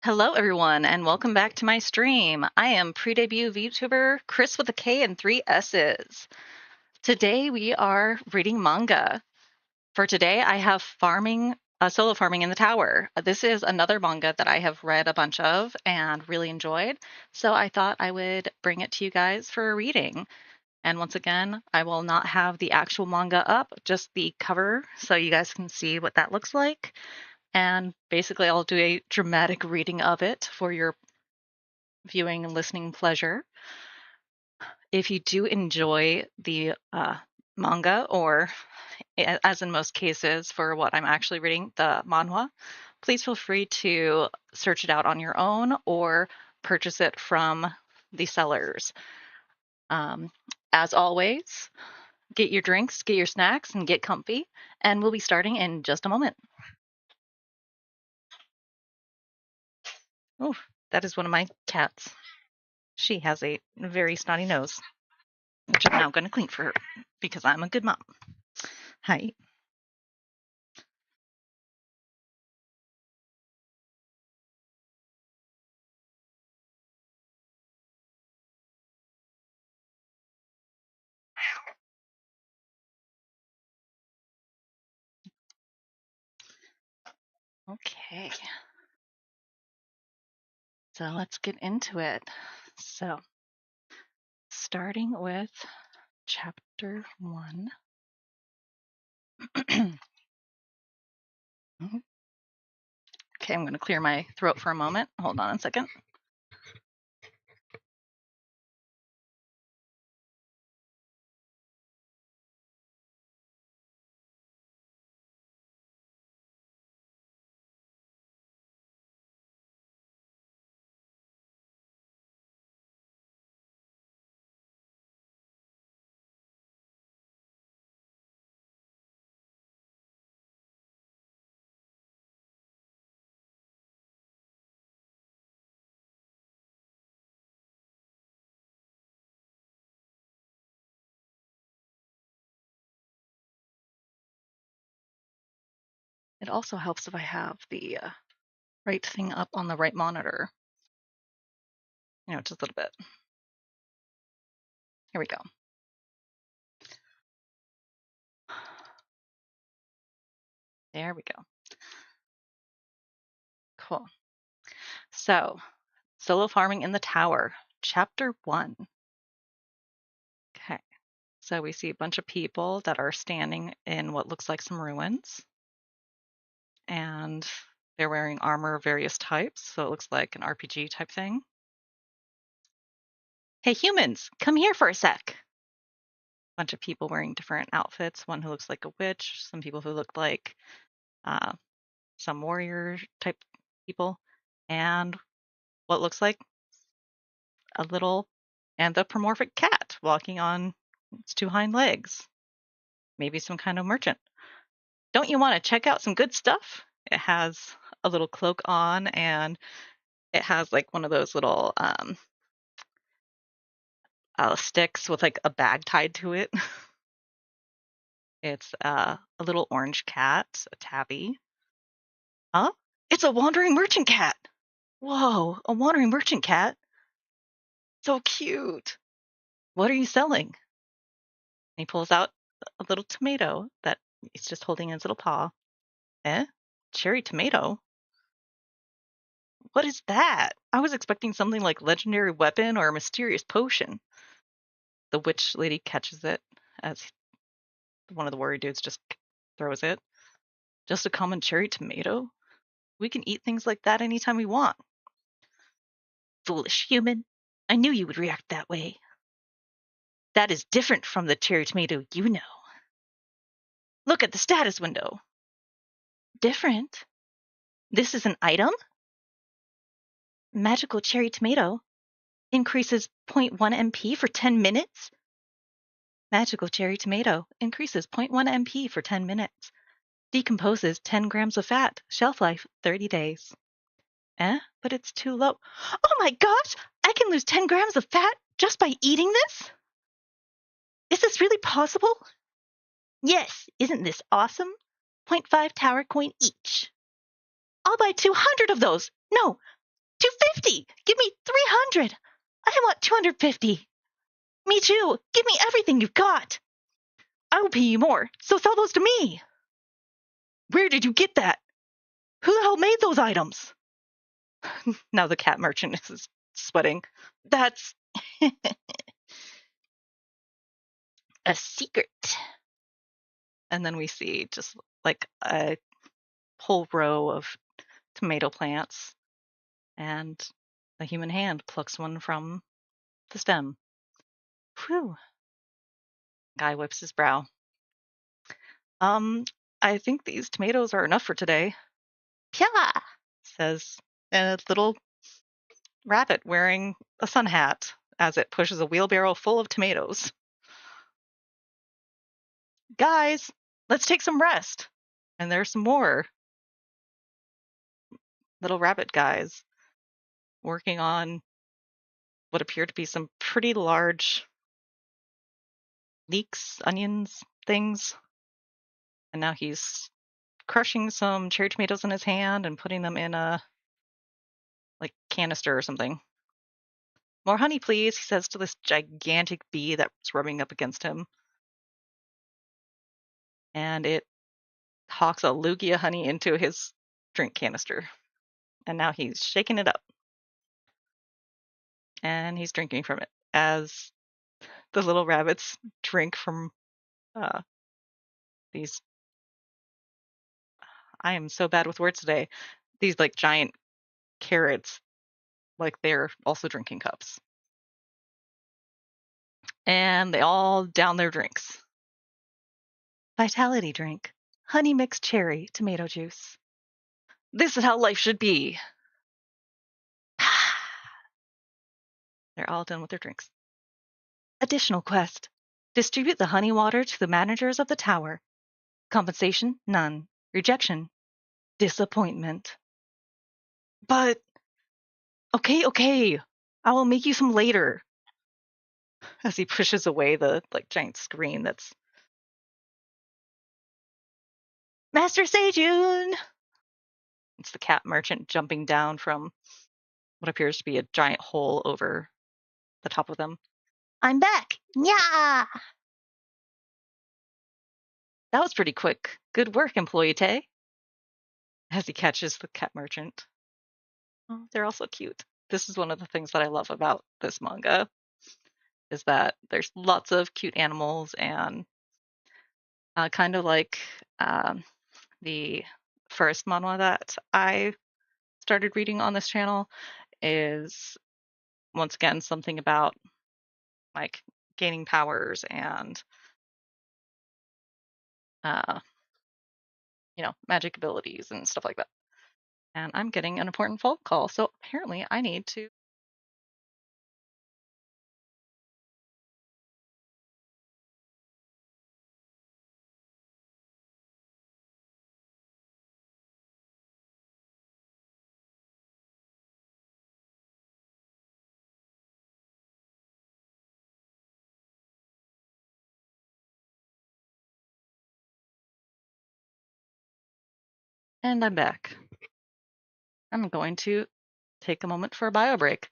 Hello, everyone, and welcome back to my stream. I am pre-debut VTuber Krisss with a K and 3 S's. Today we are reading manga. For today, I have Solo Farming in the Tower. This is another manga that I have read a bunch of and really enjoyed, so I thought I would bring it to you guys for a reading. And once again, I will not have the actual manga up, just the cover, so you guys can see what that looks like. And basically, I'll do a dramatic reading of it for your viewing and listening pleasure. If you do enjoy the manga, or as in most cases for what I'm actually reading, the manhwa, please feel free to search it out on your own or purchase it from the sellers. As always, get your drinks, get your snacks, and get comfy, and we'll be starting in just a moment. Oh, that is one of my cats. She has a very snotty nose, which I'm now going to clean for her because I'm a good mom. Hi. Okay. So let's get into it. So, starting with chapter 1. Okay, I'm going to clear my throat for a moment. Hold on a second. It also helps if I have the right thing up on the right monitor. Just a little bit. Here we go. There we go. Cool. So, Solo Farming in the Tower, chapter 1. Okay. So we see a bunch of people that are standing in what looks like some ruins. And they're wearing armor of various types, so it looks like an RPG type thing. Hey, humans, come here for a sec. Bunch of people wearing different outfits. One who looks like a witch, some people who look like some warrior type people, and what looks like a little anthropomorphic cat walking on its 2 hind legs. Maybe some kind of merchant. Don't you want to check out some good stuff? It has a little cloak on, and it has like one of those little sticks with like a bag tied to it. It's a little orange cat, a tabby. Huh? It's a wandering merchant cat. Whoa, a wandering merchant cat. So cute. What are you selling? And he pulls out a little tomato that he's just holding in his little paw. Eh? Cherry tomato? What is that? I was expecting something like legendary weapon or a mysterious potion. The witch lady catches it as one of the warrior dudes just throws it. Just a common cherry tomato? We can eat things like that anytime we want. Foolish human. I knew you would react that way. That is different from the cherry tomato you know. Look at the status window. Different? This is an item? Magical cherry tomato increases 0.1 MP for 10 minutes? Magical cherry tomato increases 0.1 MP for 10 minutes. Decomposes 10 grams of fat. Shelf life 30 days. But it's too low. Oh my gosh! I can lose 10 grams of fat just by eating this? Is this really possible? Yes, isn't this awesome? 0.5 tower coin each. I'll buy 200 of those. No, 250! Give me 300! I want 250! Me too! Give me everything you've got! I will pay you more, so sell those to me! Where did you get that? Who the hell made those items? Now the cat merchant is sweating. That's a secret. And then we see just like a whole row of tomato plants, and a human hand plucks one from the stem. Whew. Guy wipes his brow. I think these tomatoes are enough for today. Pya! Says a little rabbit wearing a sun hat as it pushes a wheelbarrow full of tomatoes. Guys, let's take some rest. And there's some more little rabbit guys working on what appear to be some pretty large leeks, onions, things. And now he's crushing some cherry tomatoes in his hand and putting them in a canister or something. More honey, please, he says to this gigantic bee that's rubbing up against him. And it hawks a Lugia honey into his drink canister. And now he's shaking it up. And he's drinking from it as the little rabbits drink from these. I am so bad with words today. These giant carrots, they're also drinking cups. And they all down their drinks. Vitality drink, honey mixed cherry, tomato juice. This is how life should be. They're all done with their drinks. Additional quest. Distribute the honey water to the managers of the tower. Compensation, none. Rejection, disappointment. But, okay. I will make you some later. As he pushes away the giant screen that's... Master Seijun! It's the cat merchant jumping down from what appears to be a giant hole over the top of them. I'm back! Yeah! That was pretty quick. Good work, employee Tay. As he catches the cat merchant. Oh, they're all so cute. This is one of the things that I love about this manga, is that there's lots of cute animals, and kind of like the first manhwa that I started reading on this channel is once again something about gaining powers and magic abilities and stuff like that. And I'm getting an important phone call, so apparently I need to... And I'm back. I'm going to take a moment for a bio break.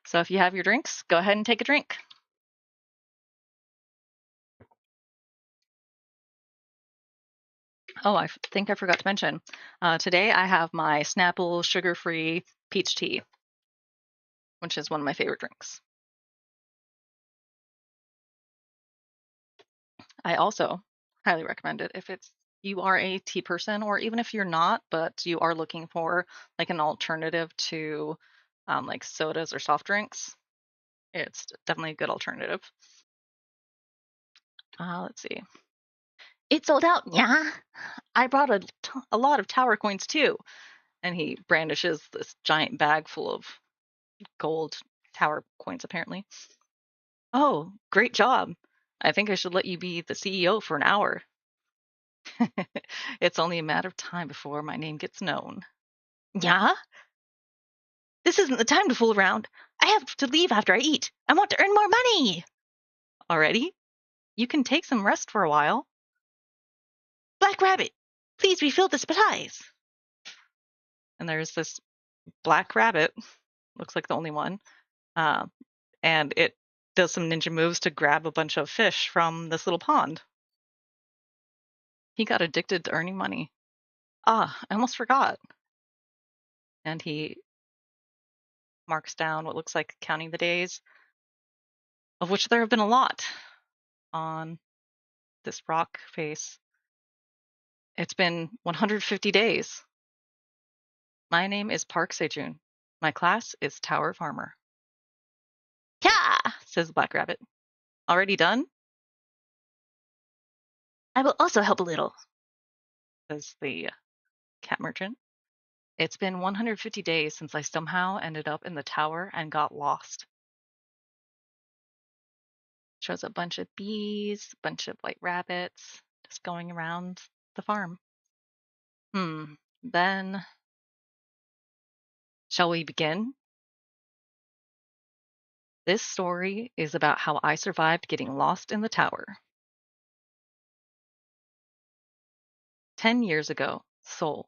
So if you have your drinks, go ahead and take a drink. Oh, I think I forgot to mention. Today I have my Snapple sugar-free peach tea, which is one of my favorite drinks. I also highly recommend it if you are a tea person, or even if you're not, but you are looking for an alternative to sodas or soft drinks. It's definitely a good alternative. Let's see. It sold out, yeah. I brought a lot of tower coins too. And he brandishes this giant bag full of gold tower coins, apparently. Oh, great job. I think I should let you be the CEO for an hour. It's only a matter of time before my name gets known. Yeah? This isn't the time to fool around. I have to leave after I eat. I want to earn more money. Already? You can take some rest for a while. Black Rabbit, please refill the supplies. And there's this black rabbit looks like the only one. And it does some ninja moves to grab a bunch of fish from this little pond. He got addicted to earning money. I almost forgot. And he marks down what looks like counting the days, of which there have been a lot on this rock face. It's been 150 days. My name is Park Sejun. My class is Tower of Armor. Yeah, says the black rabbit. Already done? I will also help a little, says the cat merchant. It's been 150 days since I somehow ended up in the tower and got lost. Shows a bunch of bees, a bunch of white rabbits, just going around the farm. Then, shall we begin? This story is about how I survived getting lost in the tower. 10 years ago, Seoul.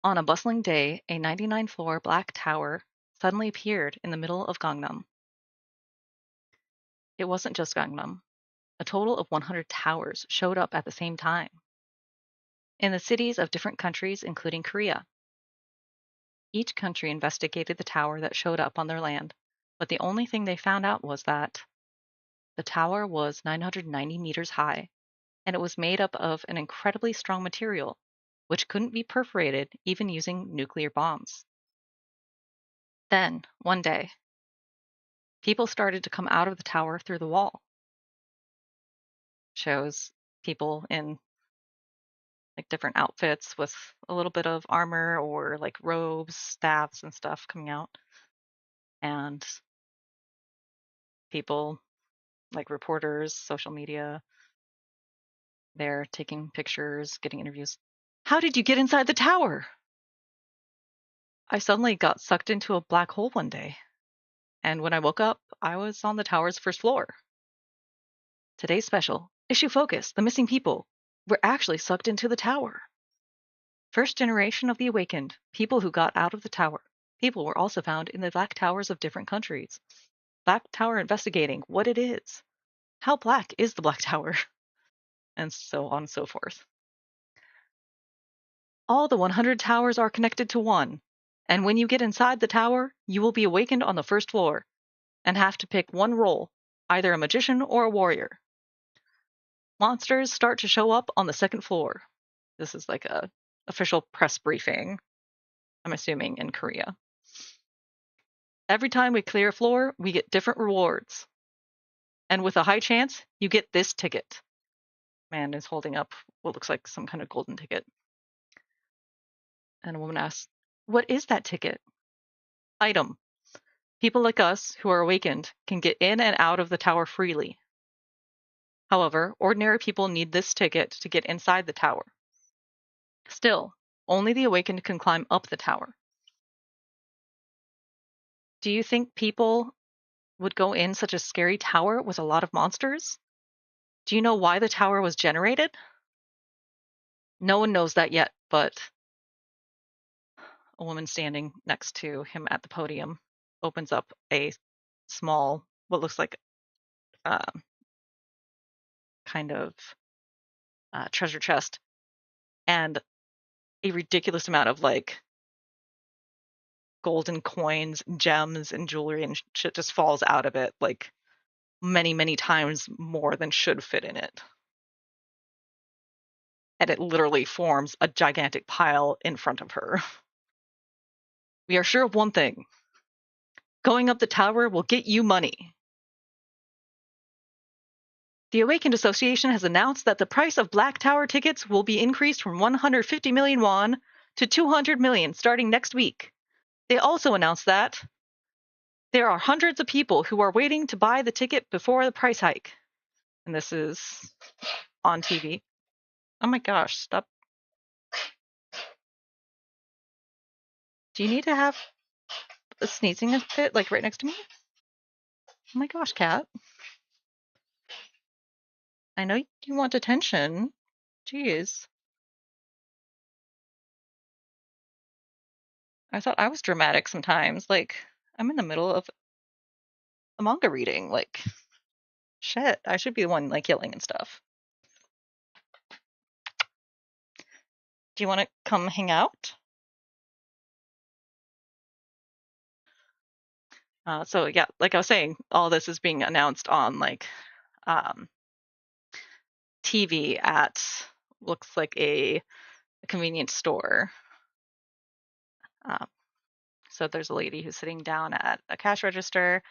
On a bustling day, a 99-floor black tower suddenly appeared in the middle of Gangnam. It wasn't just Gangnam. A total of 100 towers showed up at the same time, in the cities of different countries, including Korea. Each country investigated the tower that showed up on their land, but the only thing they found out was that the tower was 990 meters high, and it was made up of an incredibly strong material, which couldn't be perforated even using nuclear bombs. Then, one day, people started to come out of the tower through the wall. Shows people in like different outfits with a little bit of armor or like robes, staffs, and stuff coming out. And people like reporters, social media, they're taking pictures, getting interviews. How did you get inside the tower? I suddenly got sucked into a black hole one day. And when I woke up, I was on the tower's first floor. Today's special, issue focus, the missing people, were actually sucked into the tower. First generation of the awakened, people who got out of the tower. People were also found in the black towers of different countries. Black Tower investigating what it is. How black is the Black Tower? And so on and so forth. All the 100 towers are connected to one. And when you get inside the tower, you will be awakened on the first floor and have to pick one role, either a magician or a warrior. Monsters start to show up on the second floor. This is like a official press briefing, I'm assuming, in Korea. Every time we clear a floor, we get different rewards. And with a high chance, you get this ticket. Man is holding up what looks like some kind of golden ticket. And a woman asks, what is that ticket? Item. People like us who are awakened can get in and out of the tower freely. However, ordinary people need this ticket to get inside the tower. Still, only the awakened can climb up the tower. Do you think people would go in such a scary tower with a lot of monsters? Do you know why the tower was generated? No one knows that yet, but a woman standing next to him at the podium opens up a small, what looks like kind of treasure chest, and a ridiculous amount of like golden coins, gems, and jewelry and shit just falls out of it, like many, many times more than should fit in it. And it literally forms a gigantic pile in front of her. We are sure of one thing. Going up the tower will get you money. The Awakened Association has announced that the price of Black Tower tickets will be increased from 150 million won to 200 million starting next week. They also announced that there are hundreds of people who are waiting to buy the ticket before the price hike. And this is on TV. Oh my gosh, stop. Do you need to have a sneezing fit like right next to me? Oh my gosh, cat. I know you want attention. Jeez. I thought I was dramatic sometimes. Like, I'm in the middle of a manga reading. Like, shit, I should be the one like yelling and stuff. Do you want to come hang out? So yeah, like I was saying, all this is being announced on like um, TV at looks like a convenience store. Um, so there's a lady who's sitting down at a cash register,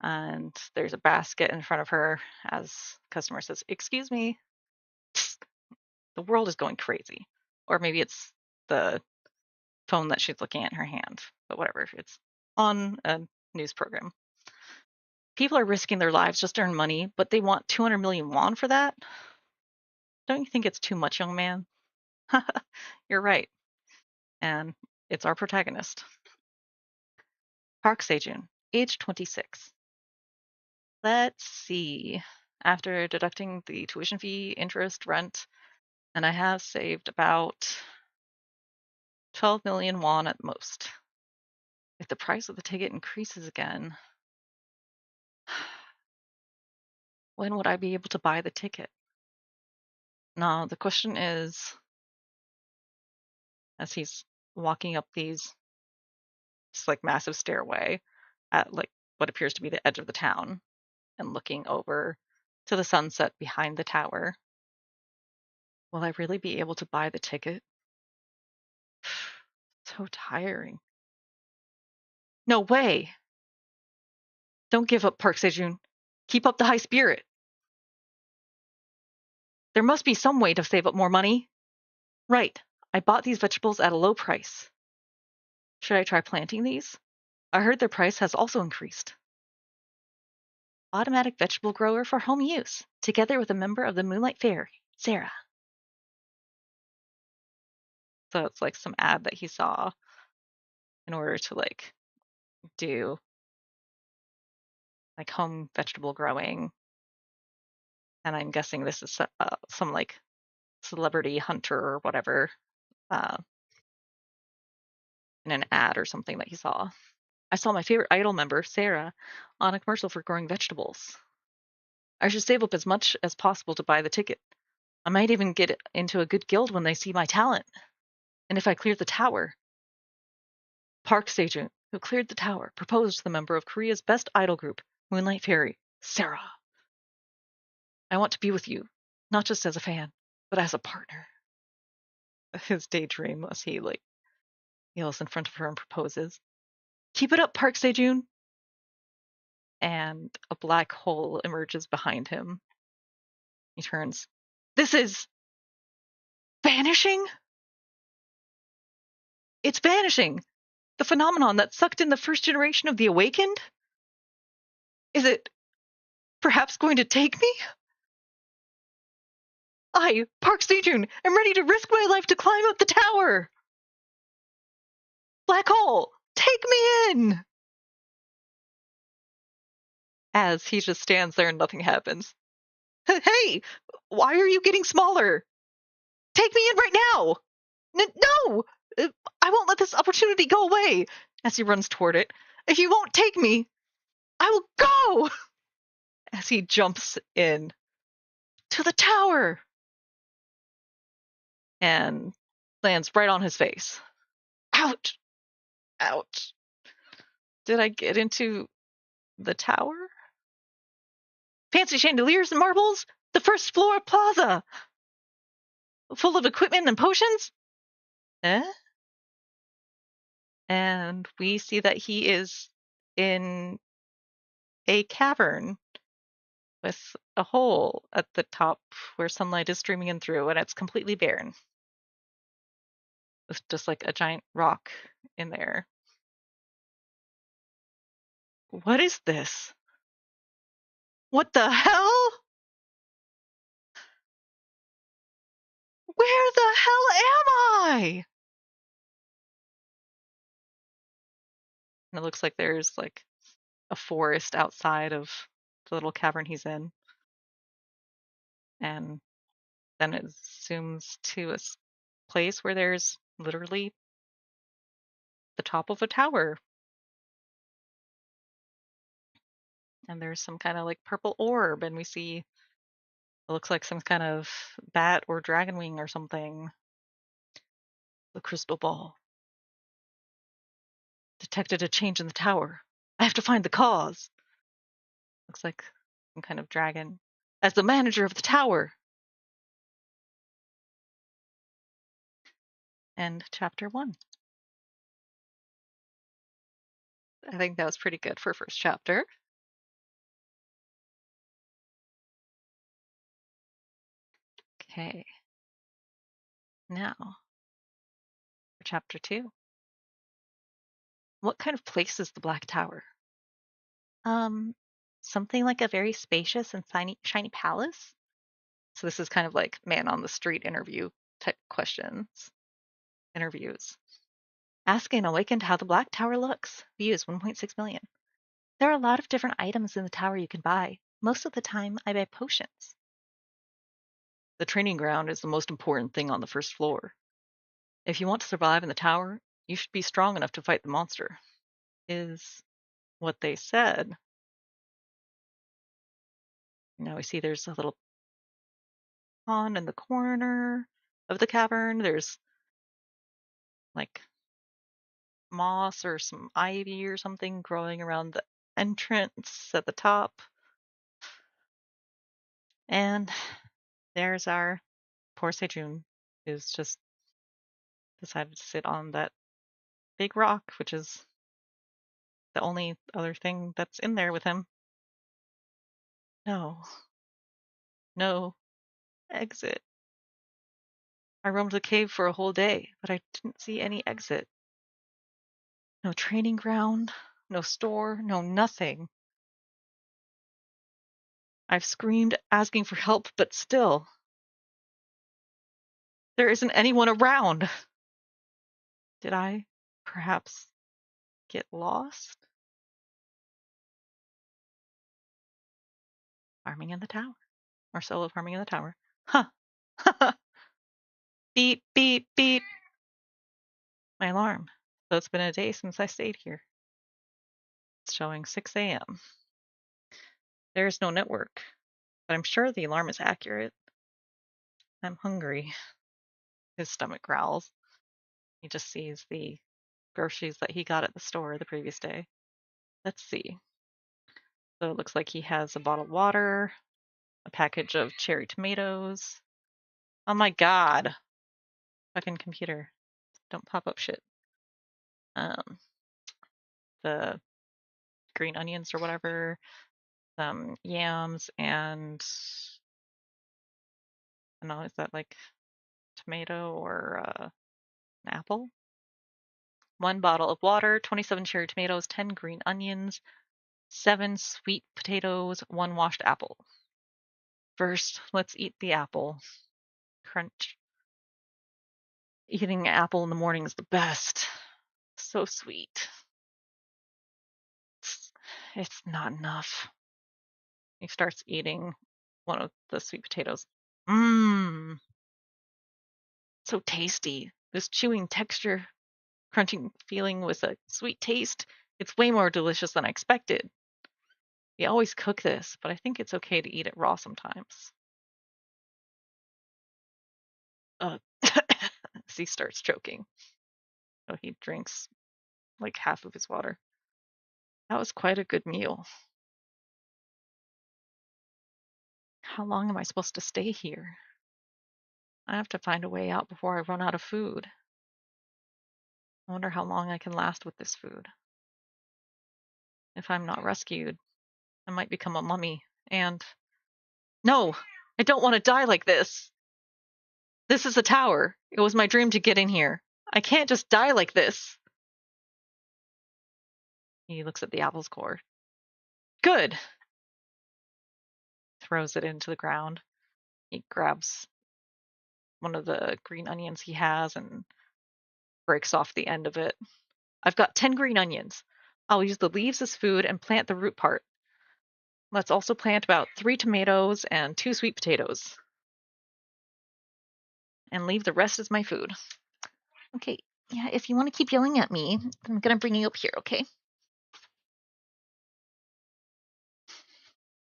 and there's a basket in front of her as customer says, "Excuse me." The world is going crazy, or maybe it's the phone that she's looking at in her hand, but whatever. It's on a news program. People are risking their lives just to earn money, but they want 200 million won for that? Don't you think it's too much, young man? You're right. And it's our protagonist, Park Sejun, age 26. Let's see. After deducting the tuition fee, interest, rent, and I have saved about 12 million won at most. If the price of the ticket increases again, when would I be able to buy the ticket? Now, the question is, as he's walking up this like massive stairway at like what appears to be the edge of the town and looking over to the sunset behind the tower, will I really be able to buy the ticket? So tiring. No way. Don't give up, Park Sejun. Keep up the high spirit. There must be some way to save up more money. Right. I bought these vegetables at a low price. Should I try planting these? I heard their price has also increased. Automatic vegetable grower for home use, together with a member of the Moonlight Fairy, Sarah. So it's like some ad that he saw in order to like do like home vegetable growing. And I'm guessing this is some like celebrity hunter or whatever uh, in an ad or something that he saw. I saw my favorite Idol member, Sarah, on a commercial for growing vegetables. I should save up as much as possible to buy the ticket. I might even get into a good guild when they see my talent. And if I clear the tower, Park Sejun, who cleared the tower, proposed to the member of Korea's best idol group, Moonlight Fairy, Sarah. I want to be with you, not just as a fan, but as a partner. His daydream as he like kneels in front of her and proposes. Keep it up, Park Sejun. And a black hole emerges behind him. He turns. This is vanishing? It's vanishing! The phenomenon that sucked in the first generation of the Awakened? Is it perhaps going to take me? I, Park Sejun, am ready to risk my life to climb up the tower! Black hole, take me in! As he just stands there and nothing happens. Hey, why are you getting smaller? Take me in right now! No! I won't let this opportunity go away! As he runs toward it. If you won't take me, I will go! As he jumps in to the tower and lands right on his face. Ouch! Ouch. Did I get into the tower? Fancy chandeliers and marbles? The first floor plaza! Full of equipment and potions? Eh? And we see that he is in a cavern with a hole at the top where sunlight is streaming in through, and it's completely barren. With just like a giant rock in there. What is this? What the hell? Where the hell am I? And it looks like there's like a forest outside of the little cavern he's in. And then it zooms to a place where there's literally the top of a tower. And there's some kind of like purple orb, and we see it looks like some kind of bat or dragon wing or something. The crystal ball. Detected a change in the tower. I have to find the cause. Looks like some kind of dragon. As the manager of the tower. And chapter 1. I think that was pretty good for first chapter. Okay. Now, for chapter 2. What kind of place is the Black Tower? Something like a very spacious and shiny palace. So this is kind of like man on the street interview type questions. Interviews. Ask an awakened how the Black Tower looks. Views 1.6 million. There are a lot of different items in the tower you can buy. Most of the time, I buy potions. The training ground is the most important thing on the first floor. If you want to survive in the tower, you should be strong enough to fight the monster. Is what they said. Now we see there's a little pond in the corner of the cavern. There's like moss or some ivy or something growing around the entrance at the top. And there's our poor Sejun, who's just decided to sit on that big rock, which is the only other thing that's in there with him. No. No exit. I roamed the cave for a whole day, but I didn't see any exit. No training ground, no store, no nothing. I've screamed asking for help, but still, there isn't anyone around. Did I perhaps get lost? Farming in the tower. Or solo farming in the tower. Huh. Beep, beep, beep. My alarm. So it's been a day since I stayed here. It's showing 6 a.m. There is no network, but I'm sure the alarm is accurate. I'm hungry. His stomach growls. He just sees the groceries that he got at the store the previous day. Let's see. So it looks like he has a bottle of water, a package of cherry tomatoes. Oh my god. Fucking computer. Don't pop up shit. The green onions or whatever, some yams, and I don't know, is that like tomato or an apple? 1 bottle of water, 27 cherry tomatoes, 10 green onions, 7 sweet potatoes, 1 washed apple. First, let's eat the apple. Crunch. Eating an apple in the morning is the best. So sweet. It's not enough. He starts eating one of the sweet potatoes. Mmm. So tasty. This chewing texture, crunching feeling with a sweet taste. It's way more delicious than I expected. We always cook this, but I think it's okay to eat it raw sometimes. As he starts choking. So he drinks like half of his water. That was quite a good meal. How long am I supposed to stay here? I have to find a way out before I run out of food. I wonder how long I can last with this food. If I'm not rescued, I might become a mummy. And no, I don't want to die like this. This is a tower. It was my dream to get in here. I can't just die like this. He looks at the apple's core. Good. Throws it into the ground. He grabs one of the green onions he has and breaks off the end of it. I've got 10 green onions. I'll use the leaves as food and plant the root part. Let's also plant about 3 tomatoes and 2 sweet potatoes. And leave the rest as my food. Okay, Yeah, if you want to keep yelling at me, I'm gonna bring you up here, okay?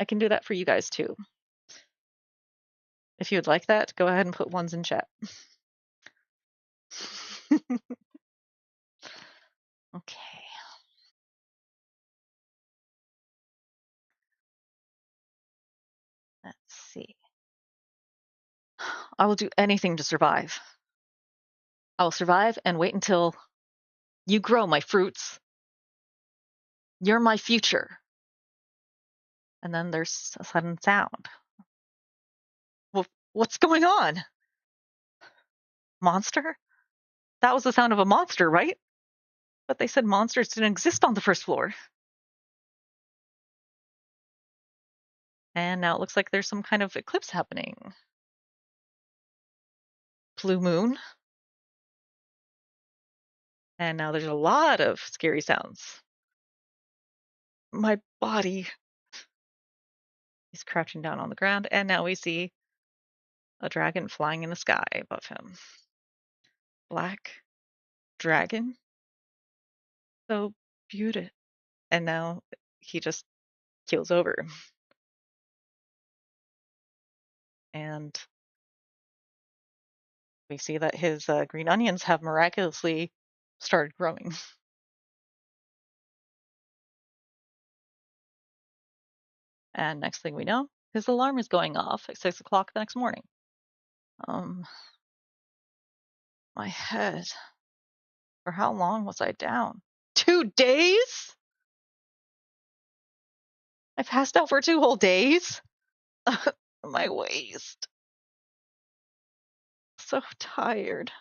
I can do that for you guys too. If you would like that, go ahead and put ones in chat. Okay. Let's see. I will do anything to survive. I will survive and wait until you grow my fruits. You're my future. And then there's a sudden sound. What's going on? Monster? That was the sound of a monster, right? But they said monsters didn't exist on the first floor. And now it looks like there's some kind of eclipse happening. Blue moon. And now there's a lot of scary sounds. My body. He's crouching down on the ground, and now we see a dragon flying in the sky above him. Black dragon. So beautiful. And now he just keels over. And we see that his green onions have miraculously started growing. And next thing we know, his alarm is going off at 6 o'clock the next morning. My head. For how long was I down? 2 days? I passed out for 2 whole days? My waist. So tired.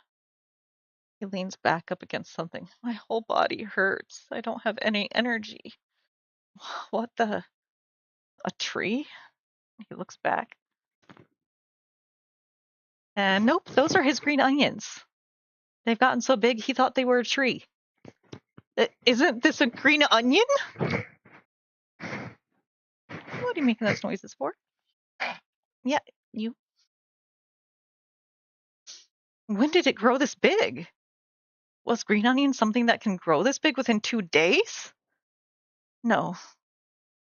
He leans back up against something. My whole body hurts. I don't have any energy. What the? A tree? He looks back. And nope, those are his green onions. They've gotten so big he thought they were a tree. Isn't this a green onion? What are you making those noises for? Yeah, you. When did it grow this big? Was green onion something that can grow this big within 2 days? No.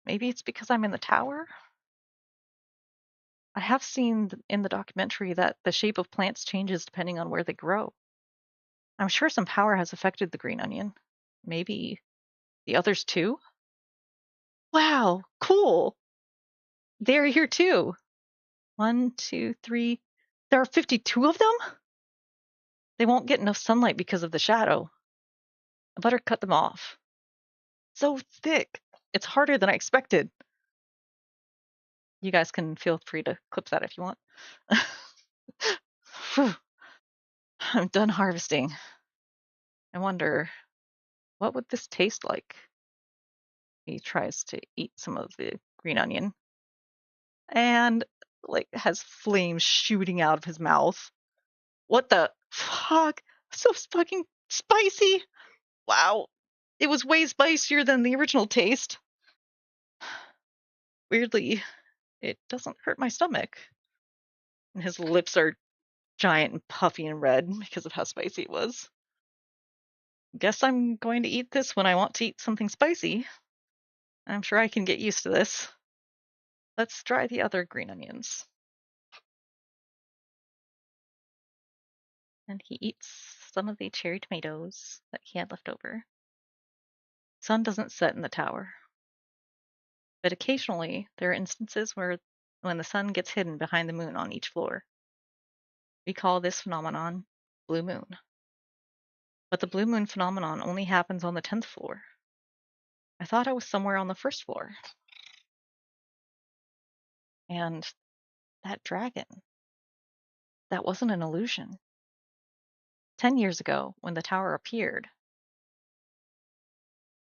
Maybe it's because I'm in the tower? I have seen in the documentary that the shape of plants changes depending on where they grow. I'm sure some power has affected the green onion. Maybe the others too? Wow, cool. They're here too. 1, 2, 3. There are 52 of them? They won't get enough sunlight because of the shadow. I better cut them off. So thick. It's harder than I expected. You guys can feel free to clip that if you want. I'm done harvesting. I wonder, what would this taste like? He tries to eat some of the green onion and has flames shooting out of his mouth. What the fuck? So fucking spicy. Wow. It was way spicier than the original taste. Weirdly, it doesn't hurt my stomach. And his lips are giant and puffy and red because of how spicy it was. Guess I'm going to eat this when I want to eat something spicy. I'm sure I can get used to this. Let's try the other green onions. And he eats some of the cherry tomatoes that he had left over. Sun doesn't set in the tower. But occasionally, there are instances when the sun gets hidden behind the moon on each floor. We call this phenomenon blue moon. But the blue moon phenomenon only happens on the 10th floor. I thought I was somewhere on the first floor. And that dragon, that wasn't an illusion. 10 years ago, when the tower appeared,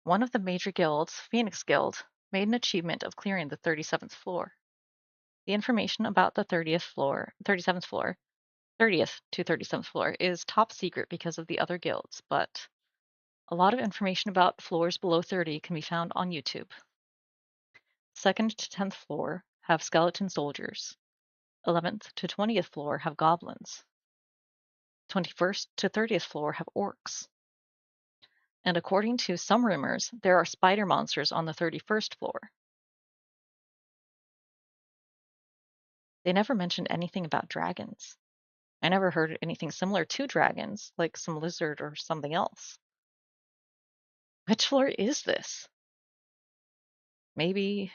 one of the major guilds, Phoenix Guild, made an achievement of clearing the 37th floor. The information about the 37th floor, 30th to 37th floor is top secret because of the other guilds, but a lot of information about floors below 30 can be found on YouTube. 2nd to 10th floor have skeleton soldiers. 11th to 20th floor have goblins. 21st to 30th floor have orcs. And according to some rumors, there are spider monsters on the 31st floor. They never mentioned anything about dragons. I never heard anything similar to dragons, like some lizard or something else. Which floor is this? Maybe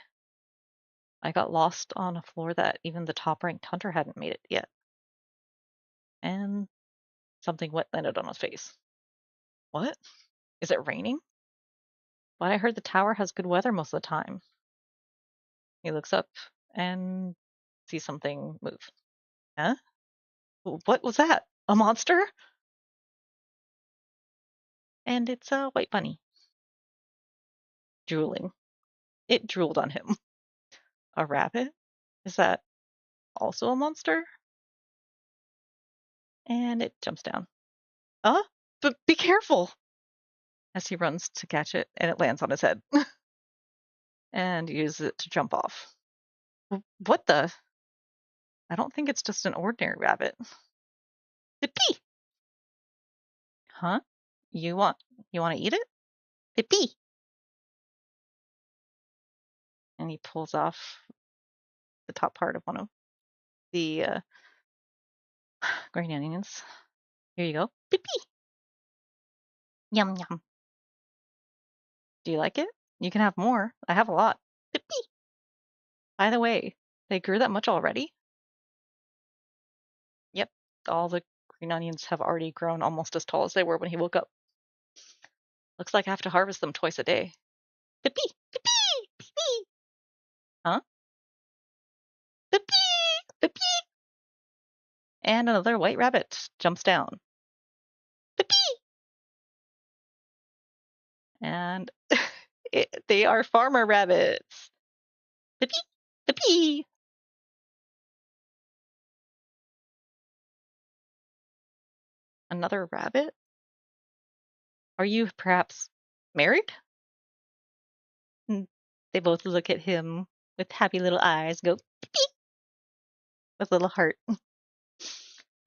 I got lost on a floor that even the top-ranked hunter hadn't made it yet. And something wet landed on his face. What? Is it raining? But I heard the tower has good weather most of the time. He looks up and sees something move. Huh? What was that? A monster? And it's a white bunny. Drooling. It drooled on him. A rabbit? Is that also a monster? And it jumps down. But be careful! As he runs to catch it, and it lands on his head. And uses it to jump off. What the? I don't think it's just an ordinary rabbit. Pippi! Huh? You want to eat it? Pippi! And he pulls off the top part of one of the green onions. Here you go. Pippi! Yum yum. Do you like it? You can have more. I have a lot. Pippi! By the way, they grew that much already? Yep. All the green onions have already grown almost as tall as they were when he woke up. Looks like I have to harvest them twice a day. Pippi! Pippi! Pippi! Huh? Pippi! Pippi! And another white rabbit jumps down. Pippi! And they are farmer rabbits. Pippi! Pippi! Another rabbit? Are you perhaps married? And they both look at him with happy little eyes, go Pippi! With a little heart.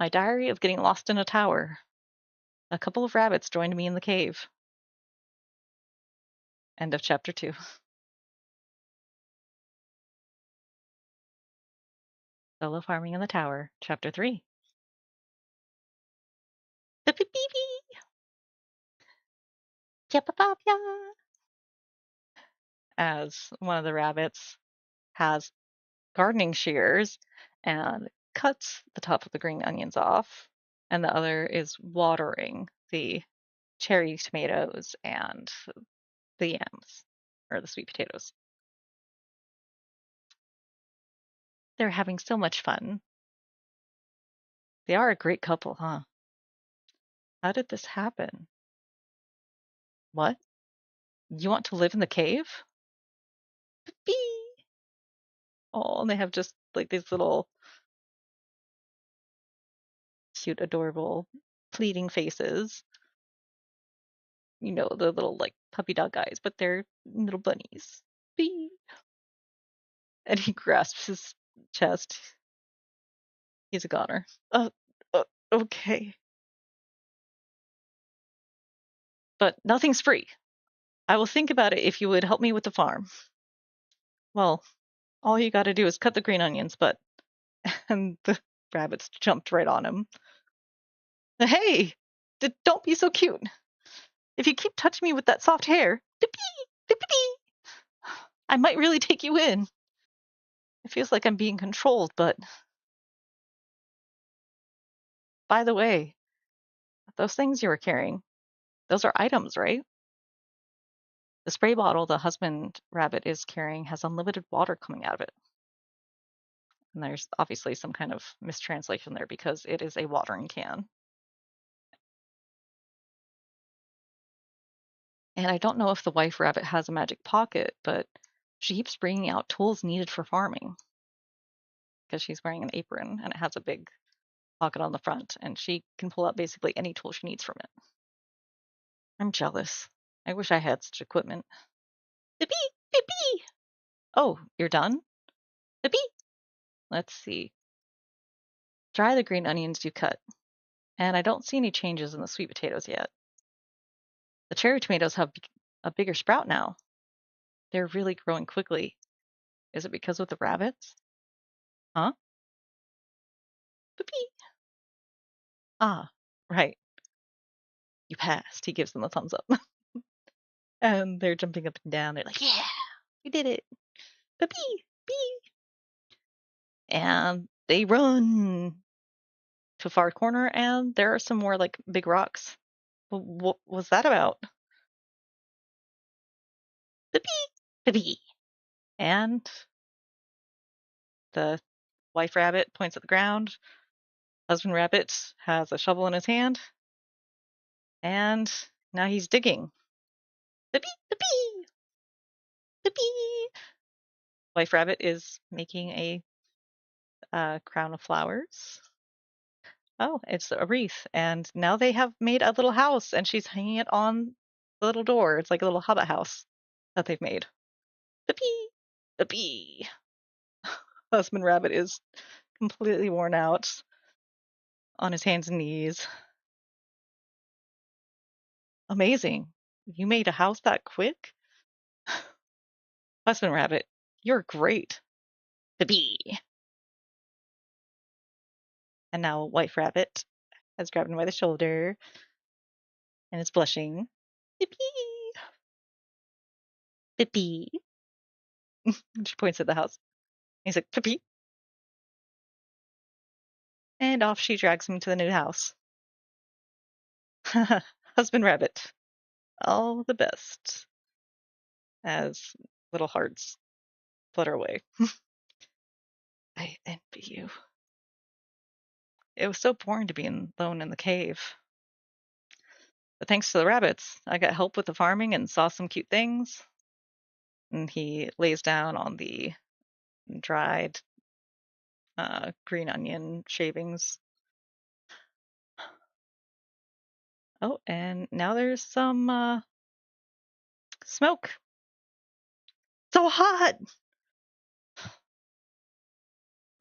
My diary of getting lost in a tower. A couple of rabbits joined me in the cave. End of chapter 2. Solo farming in the tower, chapter 3. As one of the rabbits has gardening shears and cuts the top of the green onions off, and the other is watering the cherry tomatoes and the yams, or the sweet potatoes. They're having so much fun. They are a great couple, huh? How did this happen? What? You want to live in the cave? Bee! Oh, and they have just like these little cute, adorable, pleading faces. You know, the little like puppy dog eyes, but they're little bunnies. Bee! And he grasps his chest. He's a goner. Okay. But nothing's free. I will think about it if you would help me with the farm. Well, all you gotta do is cut the green onions, but... And the rabbits jumped right on him. Hey! Don't be so cute. If you keep touching me with that soft hair, I might really take you in. It feels like I'm being controlled, but... By the way, those things you were carrying, those are items, right? The spray bottle the husband rabbit is carrying has unlimited water coming out of it. And there's obviously some kind of mistranslation there because it is a watering can. And I don't know if the wife rabbit has a magic pocket, but she keeps bringing out tools needed for farming. Because she's wearing an apron and it has a big pocket on the front, and she can pull out basically any tool she needs from it. I'm jealous. I wish I had such equipment. Bippy! Bippy! Oh, you're done? Bippy! Let's see. Dry the green onions you cut And I don't see any changes in the sweet potatoes yet. The cherry tomatoes have a bigger sprout now. They're really growing quickly. Is it because of the rabbits? Huh? Boopy. Ah, right. You passed. He gives them a thumbs up. And they're jumping up and down. They're like, yeah, we did it. Boopy, bee. And they run to a far corner, and there are some more like big rocks. What was that about? Boopy, boopy. And the wife rabbit points at the ground. Husband rabbit has a shovel in his hand, and now he's digging. Boopy, boopy, boopy. Wife rabbit is making a crown of flowers. Oh, it's a wreath. And now they have made a little house, and she's hanging it on the little door. It's like a little hobbit house that they've made. The bee! The bee! Husband rabbit is completely worn out on his hands and knees. Amazing. You made a house that quick? Husband rabbit, you're great. The bee! And now wife rabbit has grabbed him by the shoulder and is blushing. The bee! The bee! She points at the house. He's like, Pippi. And off she drags him to the new house. Husband rabbit, all the best. As little hearts flutter away. I envy you. It was so boring to be alone in the cave. But thanks to the rabbits, I got help with the farming and saw some cute things. And he lays down on the dried green onion shavings. Oh, and now there's some smoke. So hot!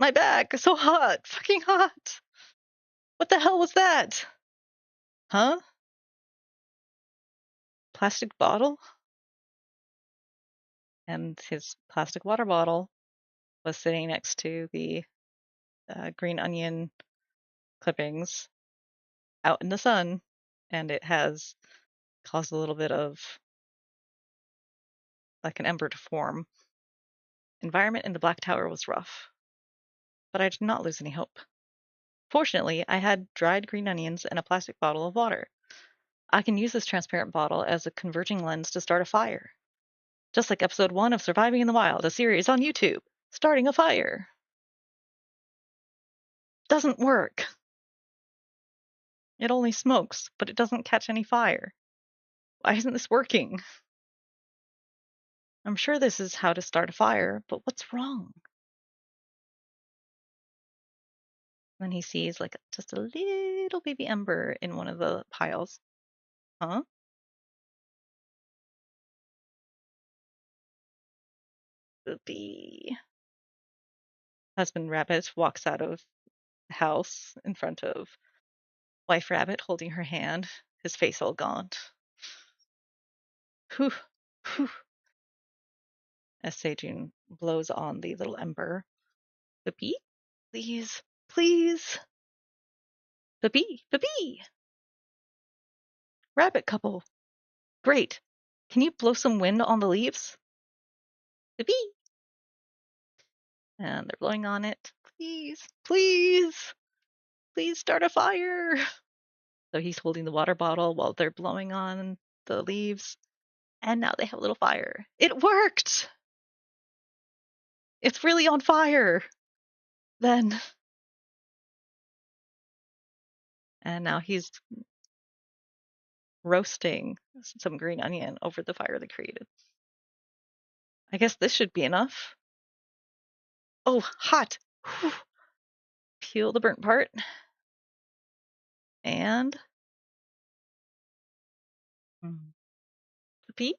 My back is so hot! Fucking hot! What the hell was that? Huh? Plastic bottle? And his plastic water bottle was sitting next to the green onion clippings out in the sun, and it has caused a little bit of like an ember to form. Environment in the Black Tower was rough, but I did not lose any hope. Fortunately, I had dried green onions and a plastic bottle of water. I can use this transparent bottle as a converging lens to start a fire. Just like episode 1 of Surviving in the Wild, a series on YouTube. Starting a fire. Doesn't work. It only smokes, but it doesn't catch any fire. Why isn't this working? I'm sure this is how to start a fire, but what's wrong? Then he sees like just a little baby ember in one of the piles. Huh? The bee. Husband rabbit walks out of the house in front of wife rabbit holding her hand, his face all gaunt. Whew, whew. As Sejun blows on the little ember. The bee? Please, please. The bee, the bee. Rabbit couple. Great. Can you blow some wind on the leaves? The bee. And they're blowing on it. Please, please, please start a fire. So he's holding the water bottle while they're blowing on the leaves. And now they have a little fire. It worked! It's really on fire! Then. And now he's roasting some green onion over the fire they created. I guess this should be enough. Oh, hot! Whew. Peel the burnt part. And. Pea?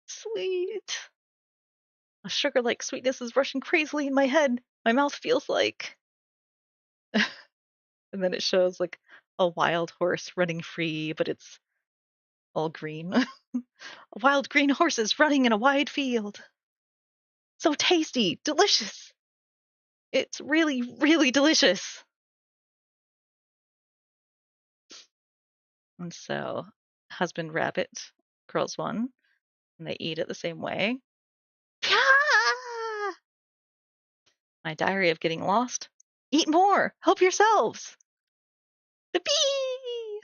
Sweet! A sugar-like sweetness is rushing crazily in my head. My mouth feels like And then it shows like a wild horse running free, but it's all green. Wild green horses running in a wide field. So tasty, delicious. It's really, really delicious. And so, husband rabbit curls one, and they eat it the same way. Pya! My diary of getting lost. Eat more! Help yourselves! The bee!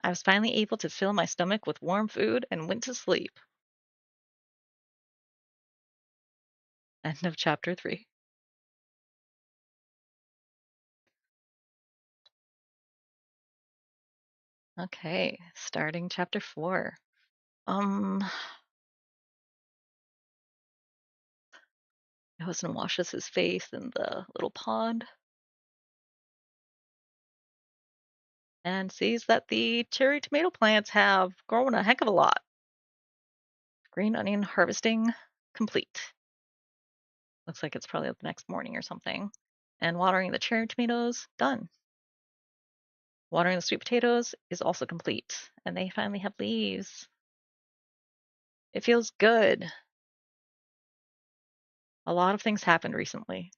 I was finally able to fill my stomach with warm food and went to sleep. End of chapter 3. Okay, starting chapter 4. Goes and washes his face in the little pond and sees that the cherry tomato plants have grown a heck of a lot. Green onion harvesting complete. Looks like it's probably the next morning or something. And watering the cherry tomatoes, done. Watering the sweet potatoes is also complete. And they finally have leaves. It feels good. A lot of things happened recently.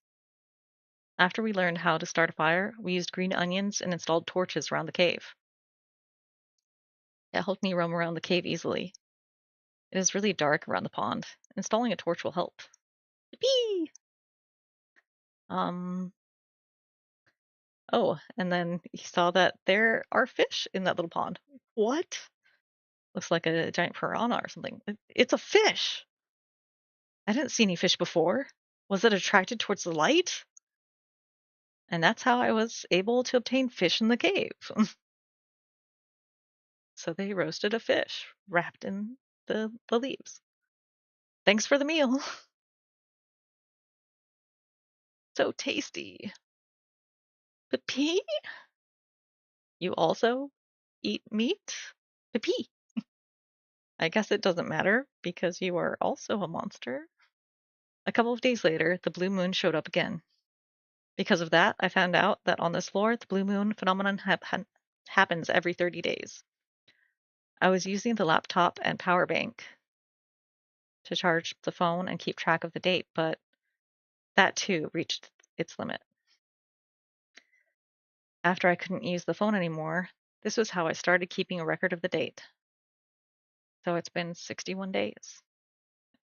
After we learned how to start a fire, we used green onions and installed torches around the cave. It helped me roam around the cave easily. It is really dark around the pond. Installing a torch will help. Yippee! Oh, and then he saw that there are fish in that little pond. What? Looks like a giant piranha or something. It's a fish! I didn't see any fish before. Was it attracted towards the light? And that's how I was able to obtain fish in the cave. So they roasted a fish wrapped in the leaves. Thanks for the meal. So tasty. Pippi? You also eat meat? Pippi. I guess it doesn't matter because you are also a monster. A couple of days later, the blue moon showed up again. Because of that, I found out that on this floor, the blue moon phenomenon happens every 30 days. I was using the laptop and power bank to charge the phone and keep track of the date, but that too reached its limit. After I couldn't use the phone anymore, this was how I started keeping a record of the date. So it's been 61 days.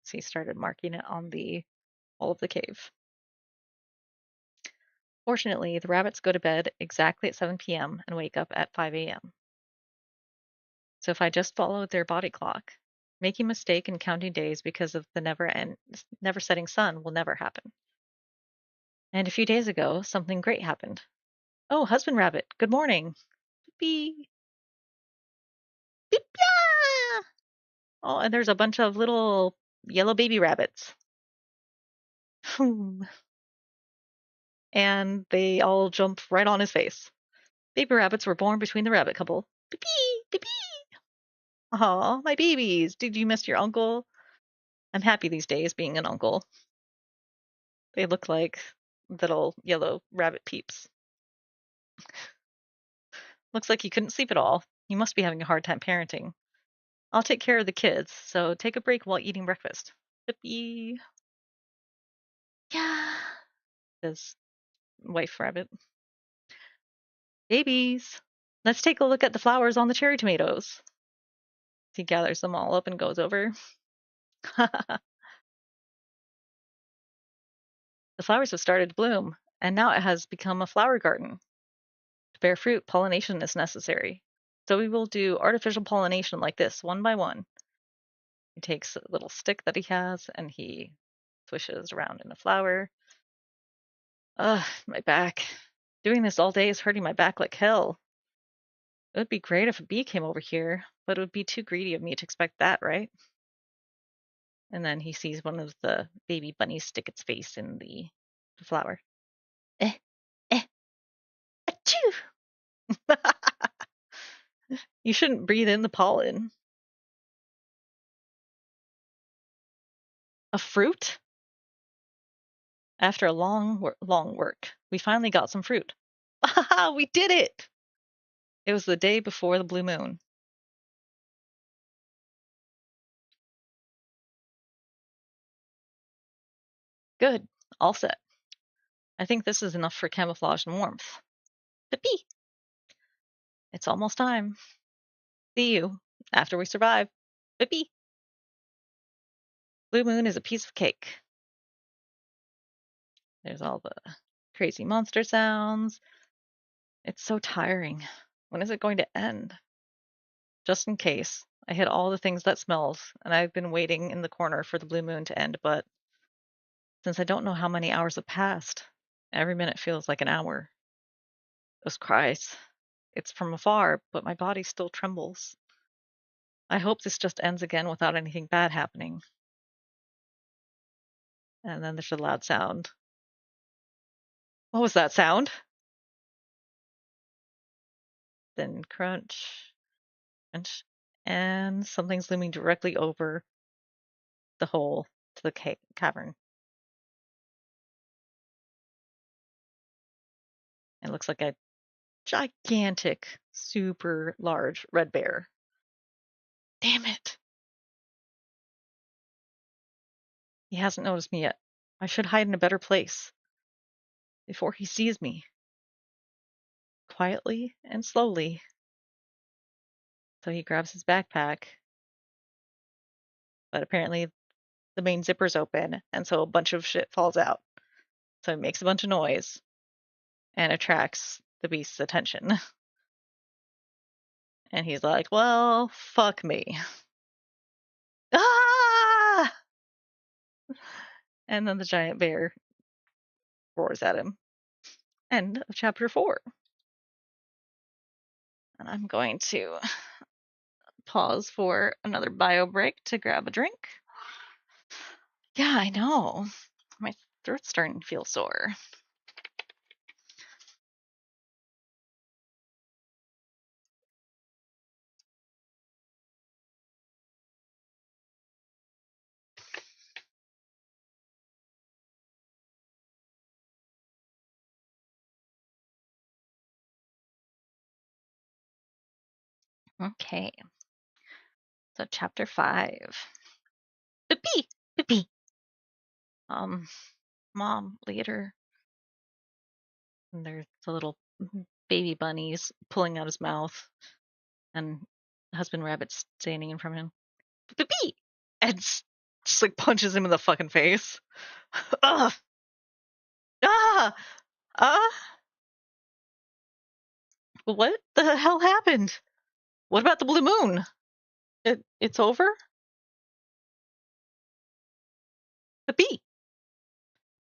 So he started marking it on the wall of the cave. Fortunately, the rabbits go to bed exactly at 7 p.m. and wake up at 5 a.m. So if I just follow their body clock, making a mistake in counting days because of the never setting sun will never happen. And a few days ago, something great happened. Oh, husband rabbit, good morning. Beep. Beep. Yeah. Oh, and there's a bunch of little yellow baby rabbits. And they all jump right on his face. Baby rabbits were born between the rabbit couple. Beep. Beep. Aw, my babies. Did you miss your uncle? I'm happy these days being an uncle. They look like little yellow rabbit peeps. Looks like you couldn't sleep at all. You must be having a hard time parenting. I'll take care of the kids, so take a break while eating breakfast. Yippee. Yeah, says wife rabbit. Babies, let's take a look at the flowers on the cherry tomatoes. He gathers them all up and goes over. The flowers have started to bloom, and now it has become a flower garden. To bear fruit, pollination is necessary. So we will do artificial pollination like this, one by one. He takes a little stick that he has and he swishes around in a flower. Ugh, my back. Doing this all day is hurting my back like hell. It would be great if a bee came over here, but it would be too greedy of me to expect that, right? And then he sees one of the baby bunnies stick its face in the flower. Eh, eh, achoo! You shouldn't breathe in the pollen. A fruit? After a long work, we finally got some fruit. We did it! It was the day before the blue moon. Good. All set. I think this is enough for camouflage and warmth. Pee! It's almost time. See you after we survive. Pee! Blue moon is a piece of cake. There's all the crazy monster sounds. It's so tiring. When is it going to end? Just in case, I hit all the things that smelled, and I've been waiting in the corner for the blue moon to end, but since I don't know how many hours have passed, every minute feels like an hour. Those cries. It's from afar, but my body still trembles. I hope this just ends again without anything bad happening. And then there's a loud sound. What was that sound? Then crunch, crunch, and something's looming directly over the hole to the cavern. It looks like a gigantic, super large red bear. Damn it! He hasn't noticed me yet. I should hide in a better place before he sees me. Quietly and slowly. So he grabs his backpack, but apparently the main zipper's open, and so a bunch of shit falls out. So he makes a bunch of noise and attracts the beast's attention. And he's like, well, fuck me. Ah! And then the giant bear roars at him. End of chapter 4. And I'm going to pause for another bio break to grab a drink. Yeah, I know. My throat's starting to feel sore. Okay. So chapter 5. Pippi! Pippi! Mom, later. And there's the little baby bunnies pulling out his mouth, and husband rabbit standing in front of him. Pippi! And just like punches him in the fucking face. Ugh! Ah! What the hell happened? What about the blue moon? It's over? Pippi!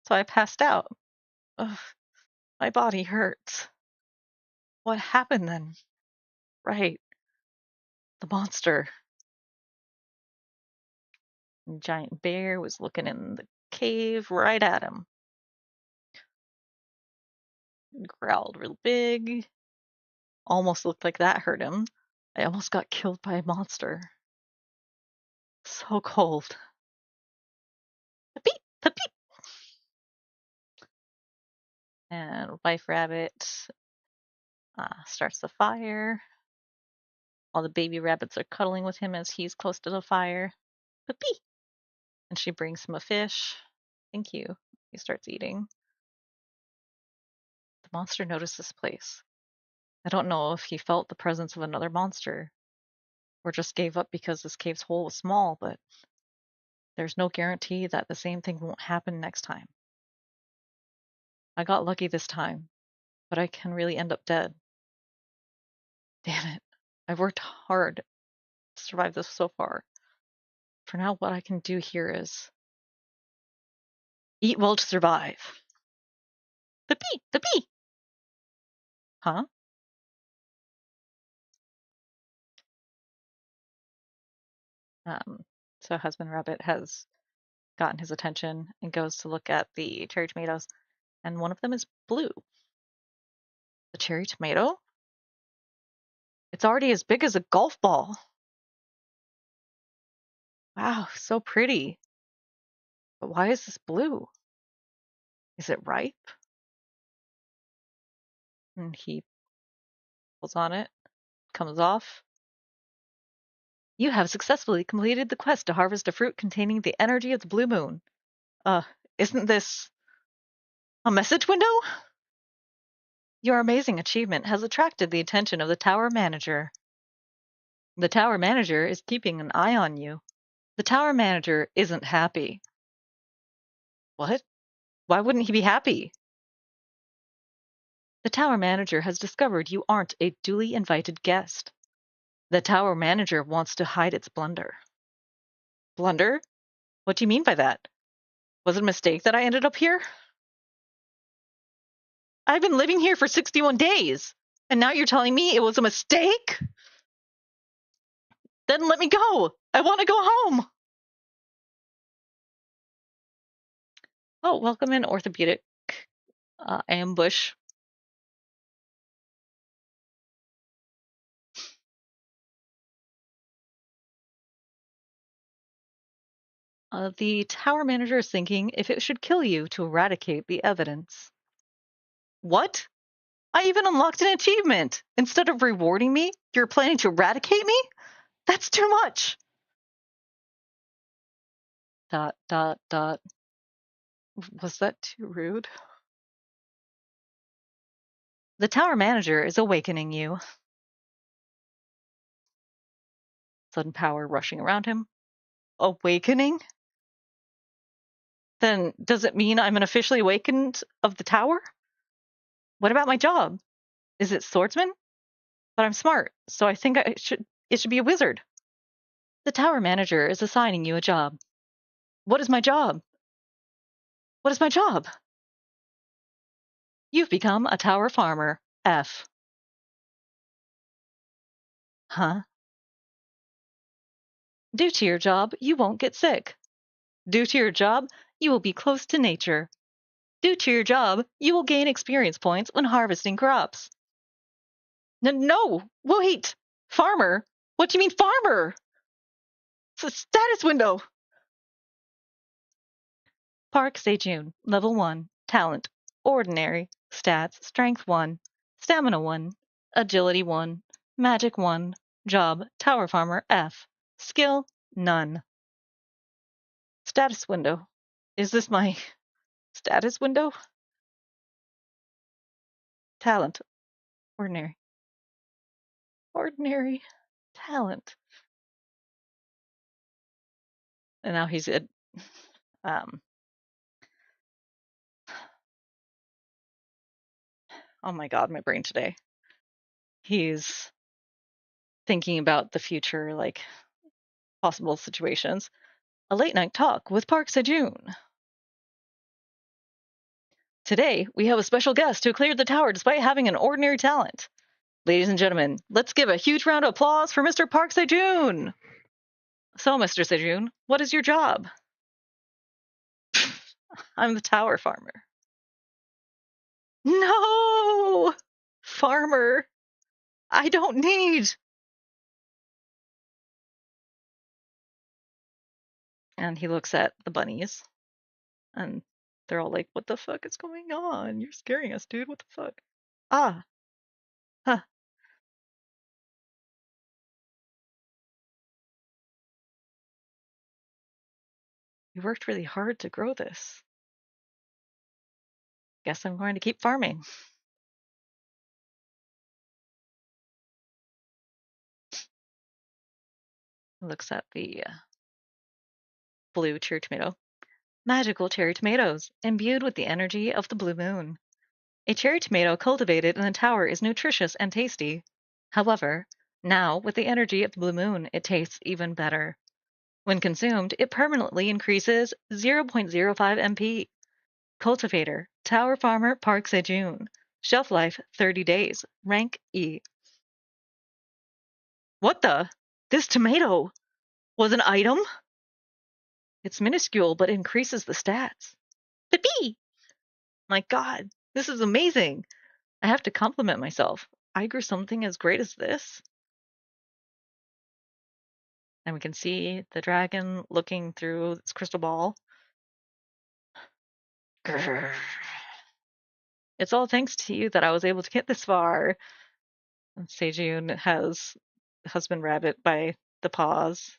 So I passed out. Ugh, my body hurts. What happened then? Right. The monster. The giant bear was looking in the cave right at him. Growled real big. Almost looked like that hurt him. I almost got killed by a monster. So cold. Pippi! Pippi! And wife rabbit starts the fire. All the baby rabbits are cuddling with him as he's close to the fire. Pippi! And she brings him a fish. Thank you. He starts eating. The monster noticed this place. I don't know if he felt the presence of another monster or just gave up because this cave's hole was small, but there's no guarantee that the same thing won't happen next time. I got lucky this time, but I can really end up dead. Damn it. I've worked hard to survive this so far. For now, what I can do here is eat well to survive. The bee! The bee! Huh? So husband rabbit has gotten his attention and goes to look at the cherry tomatoes, and one of them is blue. The cherry tomato? It's already as big as a golf ball. Wow, so pretty. But why is this blue? Is it ripe? And he pulls on it, comes off. You have successfully completed the quest to harvest a fruit containing the energy of the blue moon. Uh, isn't this a message window? Your amazing achievement has attracted the attention of the tower manager. The tower manager is keeping an eye on you. The tower manager isn't happy. What? Why wouldn't he be happy? The tower manager has discovered you aren't a duly invited guest. The tower manager wants to hide its blunder. Blunder? What do you mean by that? Was it a mistake that I ended up here? I've been living here for 61 days, and now you're telling me it was a mistake? Then let me go. I want to go home. Oh, welcome in orthopedic ambush. The tower manager is thinking if it should kill you to eradicate the evidence. What? I even unlocked an achievement. Instead of rewarding me, you're planning to eradicate me? That's too much. ... Was that too rude? The tower manager is awakening you. Sudden power rushing around him. Awakening? Then does it mean I'm an officially awakened of the tower? What about my job? Is it swordsman? But I'm smart, so I think it should be a wizard. The tower manager is assigning you a job. What is my job? What is my job? You've become a tower farmer. F. Huh? Due to your job, you won't get sick. Due to your job, you will be close to nature. Due to your job, you will gain experience points when harvesting crops. No, wait! Farmer? What do you mean farmer? It's a status window! Park Sejun, level 1, talent, ordinary, stats, strength 1, stamina 1, agility 1, magic 1, job, tower farmer F, skill, none. Status window. Is this my status window? Talent, ordinary. Ordinary, talent. And now he's at, oh my god, my brain today. He's thinking about the future, like possible situations. A late night talk with Park Sejun. Today, we have a special guest who cleared the tower despite having an ordinary talent. Ladies and gentlemen, let's give a huge round of applause for Mr. Park Sejun. So, Mr. Sejun, what is your job? I'm the tower farmer. No! Farmer! I don't need! And he looks at the bunnies, and they're all like, what the fuck is going on? You're scaring us, dude. What the fuck? Ah. Huh. You worked really hard to grow this. Guess I'm going to keep farming. Looks at the blue cherry tomato. Magical cherry tomatoes, imbued with the energy of the blue moon. A cherry tomato cultivated in the tower is nutritious and tasty. However, now, with the energy of the blue moon, it tastes even better. When consumed, it permanently increases 0.05 MP. Cultivator, Tower Farmer Park Sejun. Shelf life 30 days. Rank E. What the? This tomato was an item? It's minuscule, but increases the stats. Yippee! My god, this is amazing. I have to compliment myself. I grew something as great as this. And we can see the dragon looking through its crystal ball. Grrr. It's all thanks to you that I was able to get this far. And Sejun has husband rabbit by the paws,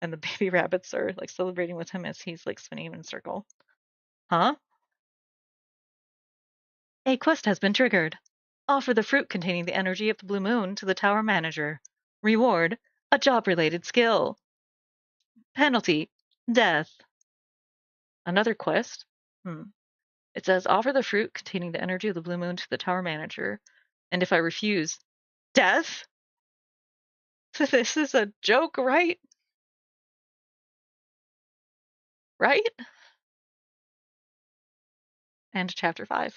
and the baby rabbits are like celebrating with him as he's like spinning him in a circle. Huh? A quest has been triggered. Offer the fruit containing the energy of the blue moon to the tower manager. Reward: a job-related skill. Penalty: death. Another quest. It says offer the fruit containing the energy of the blue moon to the tower manager, and if I refuse, death? This is a joke, right? Right? And chapter 5.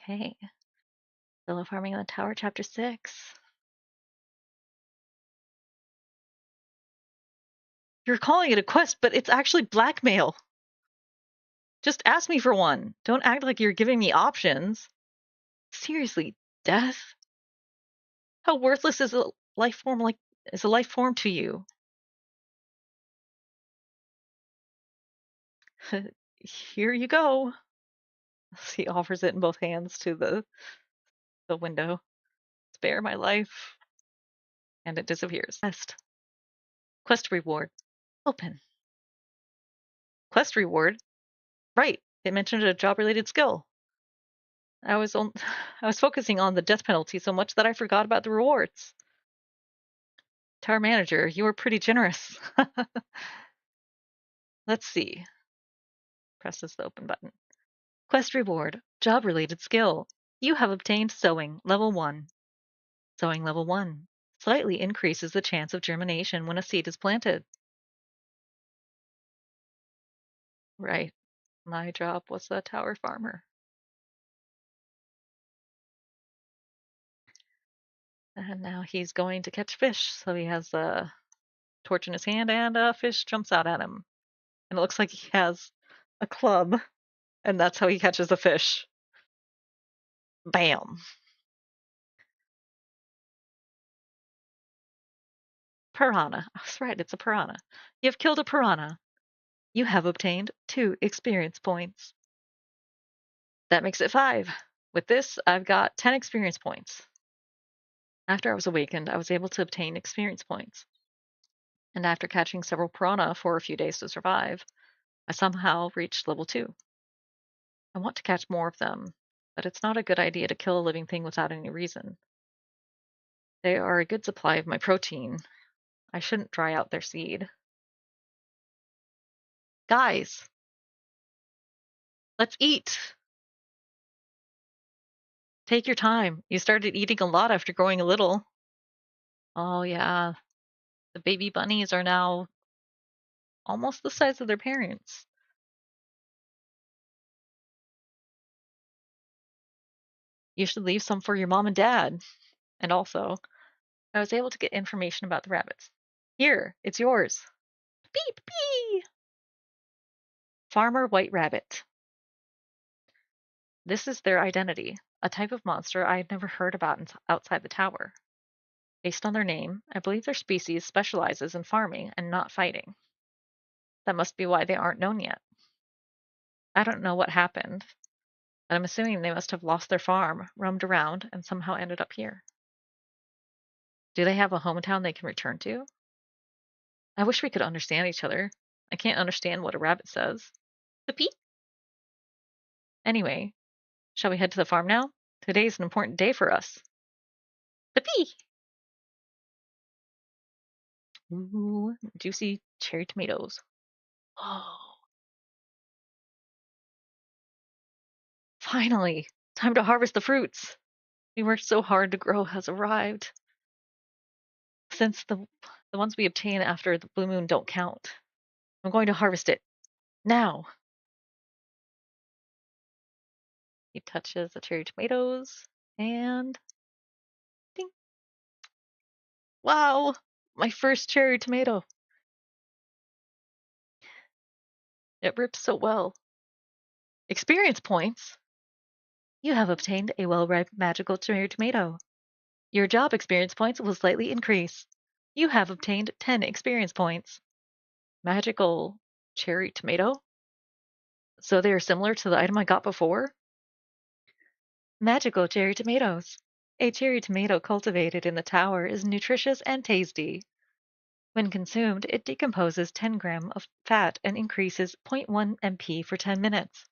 Okay. Villa farming on the tower, chapter 6. You're calling it a quest, but it's actually blackmail. Just ask me for one. Don't act like you're giving me options. Seriously, death? How worthless is a life form to you? Here you go. He offers it in both hands to the window. Spare my life. And it disappears. Quest reward. Open. Quest reward? Right. It mentioned a job-related skill. I was focusing on the death penalty so much that I forgot about the rewards. Tower manager, you were pretty generous. Let's see. Presses the open button. Quest reward. Job-related skill. You have obtained sowing, level 1. Sowing level 1. Slightly increases the chance of germination when a seed is planted. Right. My job was a tower farmer. And now he's going to catch fish. So he has a torch in his hand and a fish jumps out at him. And it looks like he has a club. And that's how he catches a fish. Bam. Piranha. That's right, it's a piranha. You have killed a piranha. You have obtained 2 experience points. That makes it 5. With this, I've got 10 experience points. After I was awakened, I was able to obtain experience points. And after catching several piranha for a few days to survive, I somehow reached level 2. I want to catch more of them, but it's not a good idea to kill a living thing without any reason. They are a good supply of my protein. I shouldn't dry out their seed. Guys, let's eat. Take your time. You started eating a lot after growing a little. Oh, yeah. The baby bunnies are now almost the size of their parents. You should leave some for your mom and dad. And also, I was able to get information about the rabbits. Here, it's yours. Beep, beep. Farmer White Rabbit. This is their identity, a type of monster I had never heard about outside the tower. Based on their name, I believe their species specializes in farming and not fighting. That must be why they aren't known yet. I don't know what happened, but I'm assuming they must have lost their farm, roamed around, and somehow ended up here. Do they have a hometown they can return to? I wish we could understand each other. I can't understand what a rabbit says. Yippee! Anyway, shall we head to the farm now? Today's an important day for us. Yippee! Ooh, juicy cherry tomatoes. Oh, finally! Time to harvest the fruits! We worked so hard to grow has arrived. Since the ones we obtain after the blue moon don't count. I'm going to harvest it. Now! He touches the cherry tomatoes and ding! Wow! My first cherry tomato. It rips so well. Experience points? You have obtained a well-ripe magical cherry tomato. Your job experience points will slightly increase. You have obtained 10 experience points. Magical cherry tomato. So they are similar to the item I got before? Magical cherry tomatoes. A cherry tomato cultivated in the tower is nutritious and tasty. When consumed, it decomposes 10 gram of fat and increases zero point 0.1 MP for 10 minutes.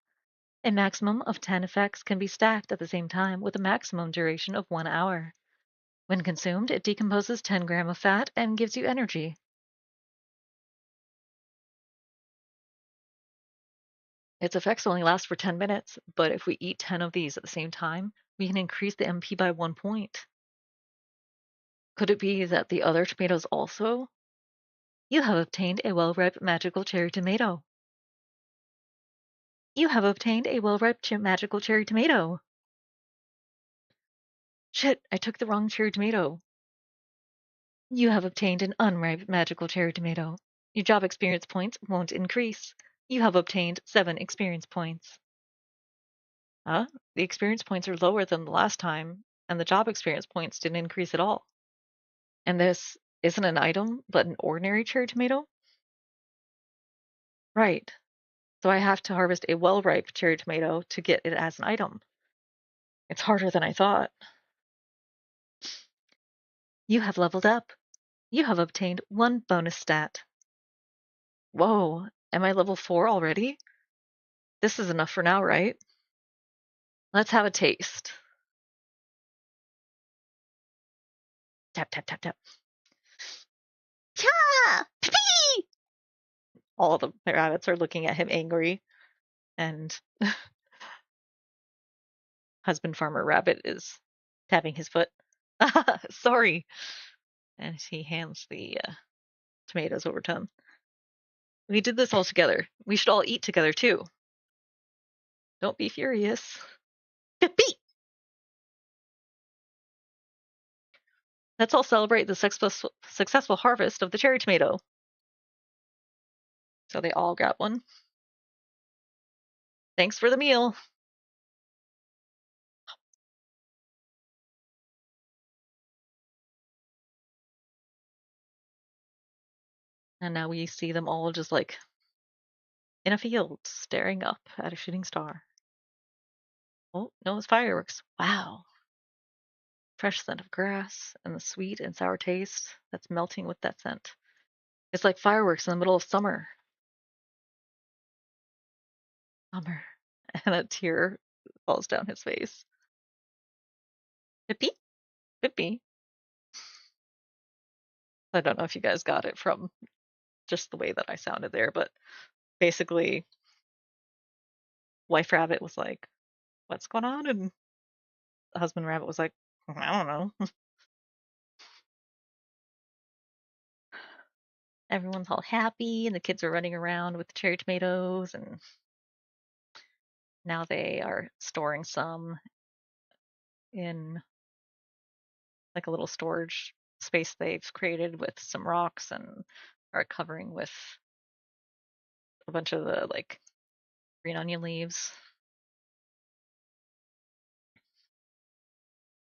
A maximum of 10 effects can be stacked at the same time with a maximum duration of 1 hour. When consumed, it decomposes 10 gram of fat and gives you energy. Its effects only last for 10 minutes, but if we eat 10 of these at the same time, we can increase the MP by 1 point. Could it be that the other tomatoes also? You have obtained a well-ripe magical cherry tomato. You have obtained a well-ripe magical cherry tomato. Shit, I took the wrong cherry tomato. You have obtained an unripe magical cherry tomato. Your job experience points won't increase. You have obtained 7 experience points. Huh? The experience points are lower than the last time, and the job experience points didn't increase at all. And this isn't an item, but an ordinary cherry tomato? Right. So I have to harvest a well-ripe cherry tomato to get it as an item. It's harder than I thought. You have leveled up. You have obtained 1 bonus stat. Whoa, am I level 4 already? This is enough for now, right? Let's have a taste. Tap, tap, tap, tap. Cha! Pee! All the rabbits are looking at him angry, and husband farmer rabbit is tapping his foot. Sorry. And he hands the tomatoes over to him. We did this all together. We should all eat together too. Don't be furious. Pee! Let's all celebrate the successful harvest of the cherry tomato. So they all got one. Thanks for the meal. And now we see them all just like in a field, staring up at a shooting star. Oh, no, it's fireworks. Wow. Fresh scent of grass and the sweet and sour taste that's melting with that scent. It's like fireworks in the middle of summer. Summer. And a tear falls down his face. Pippi? Pippi. I don't know if you guys got it from just the way that I sounded there, but basically, wife rabbit was like, "What's going on?" And the husband rabbit was like, "I don't know." Everyone's all happy, and the kids are running around with the cherry tomatoes, and now they are storing some in like a little storage space they've created with some rocks and are covering with a bunch of the like green onion leaves.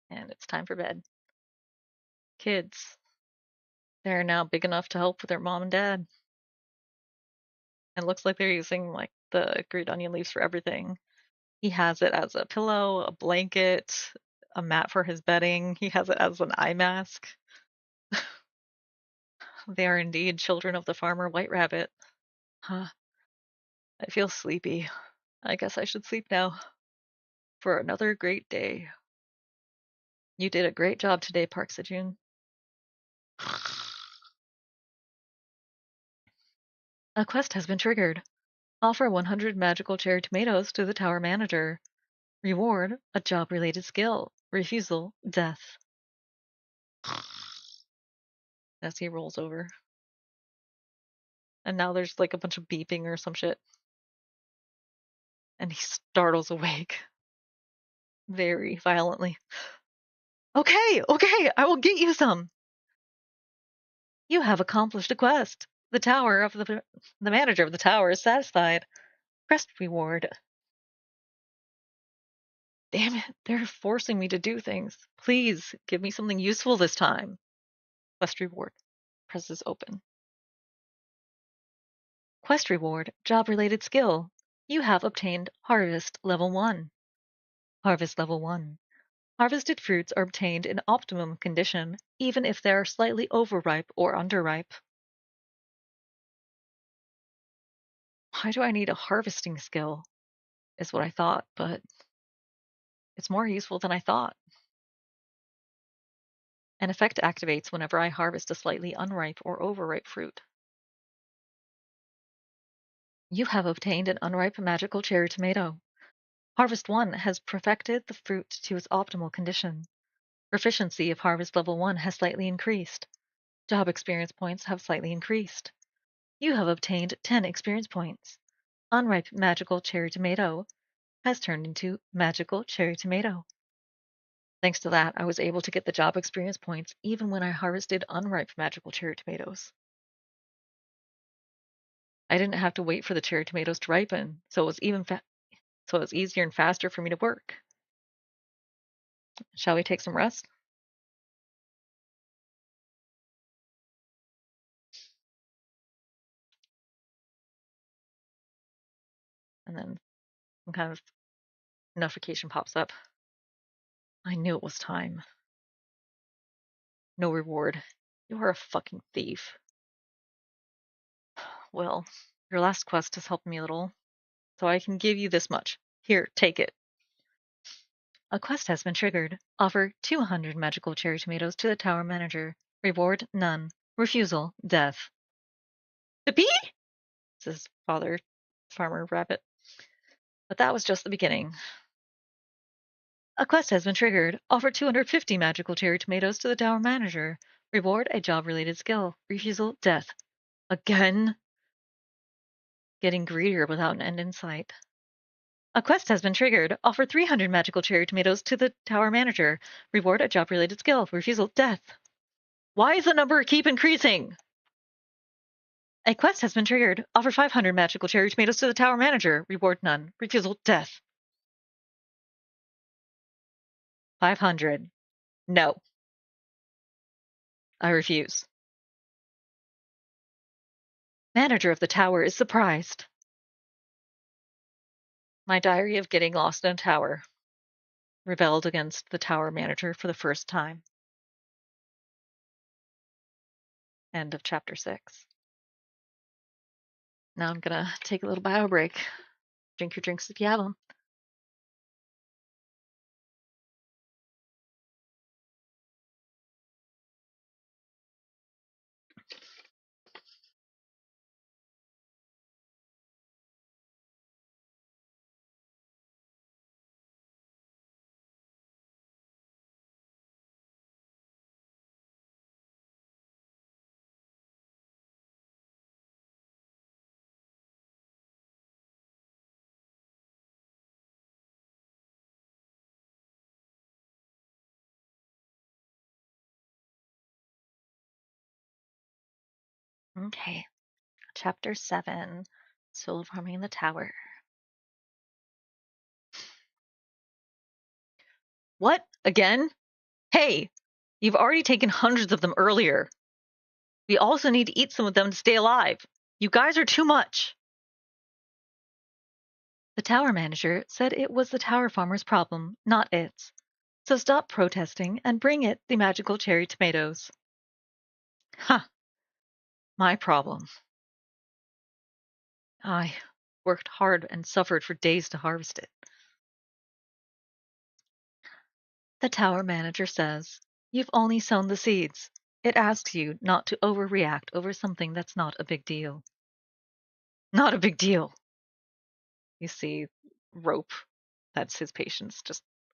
And it's time for bed. Kids, they're now big enough to help with their mom and dad. And it looks like they're using like the green onion leaves for everything. He has it as a pillow, a blanket, a mat for his bedding. He has it as an eye mask. They are indeed children of the farmer White Rabbit. Huh. I feel sleepy. I guess I should sleep now. For another great day. You did a great job today, Park Sejun. A quest has been triggered. Offer 100 magical cherry tomatoes to the tower manager. Reward, a job-related skill. Refusal, death. As he rolls over. And now there's like a bunch of beeping or some shit. And he startles awake. Very violently. Okay, I will get you some. You have accomplished a quest. The manager of the tower is satisfied. Quest reward. Damn it, they're forcing me to do things. Please, give me something useful this time. Quest reward. Presses open. Quest reward, job-related skill. You have obtained Harvest Level 1. Harvest Level 1. Harvested fruits are obtained in optimum condition, even if they are slightly overripe or underripe. Why do I need a harvesting skill? Is what I thought, but it's more useful than I thought. An effect activates whenever I harvest a slightly unripe or overripe fruit. You have obtained an unripe magical cherry tomato. Harvest 1 has perfected the fruit to its optimal condition. Proficiency of Harvest Level 1 has slightly increased. Job experience points have slightly increased. You have obtained 10 experience points. Unripe magical cherry tomato has turned into magical cherry tomato. Thanks to that, I was able to get the job experience points even when I harvested unripe magical cherry tomatoes. I didn't have to wait for the cherry tomatoes to ripen, so it was easier and faster for me to work. Shall we take some rest? And then some kind of notification pops up. I knew it was time. No reward. You are a fucking thief. Well, your last quest has helped me a little, so I can give you this much. Here, take it. A quest has been triggered. Offer 200 magical cherry tomatoes to the tower manager. Reward, none. Refusal, death. Yippee! Says Father Farmer Rabbit. But that was just the beginning. A quest has been triggered. Offer 250 magical cherry tomatoes to the tower manager. Reward, a job-related skill. Refusal, death. Again? Getting greedier without an end in sight. A quest has been triggered. Offer 300 magical cherry tomatoes to the tower manager. Reward, a job-related skill. Refusal, death. Why is the number keep increasing? A quest has been triggered. Offer 500 magical cherry tomatoes to the tower manager. Reward, none. Refusal, death. 500. No. I refuse. Manager of the tower is surprised. My diary of getting lost in a tower. Rebelled against the tower manager for the first time. End of chapter 6. Now I'm gonna take a little bio break. Drink your drinks if you have them. Okay. Chapter 7. Soul Farming in the Tower. What? Again? Hey! You've already taken hundreds of them earlier. We also need to eat some of them to stay alive. You guys are too much. The tower manager said it was the tower farmer's problem, not its. So stop protesting and bring it the magical cherry tomatoes. Huh. My problem. I worked hard and suffered for days to harvest it. The tower manager says, you've only sown the seeds. It asks you not to overreact over something that's not a big deal. Not a big deal. You see Rope, that's his patience,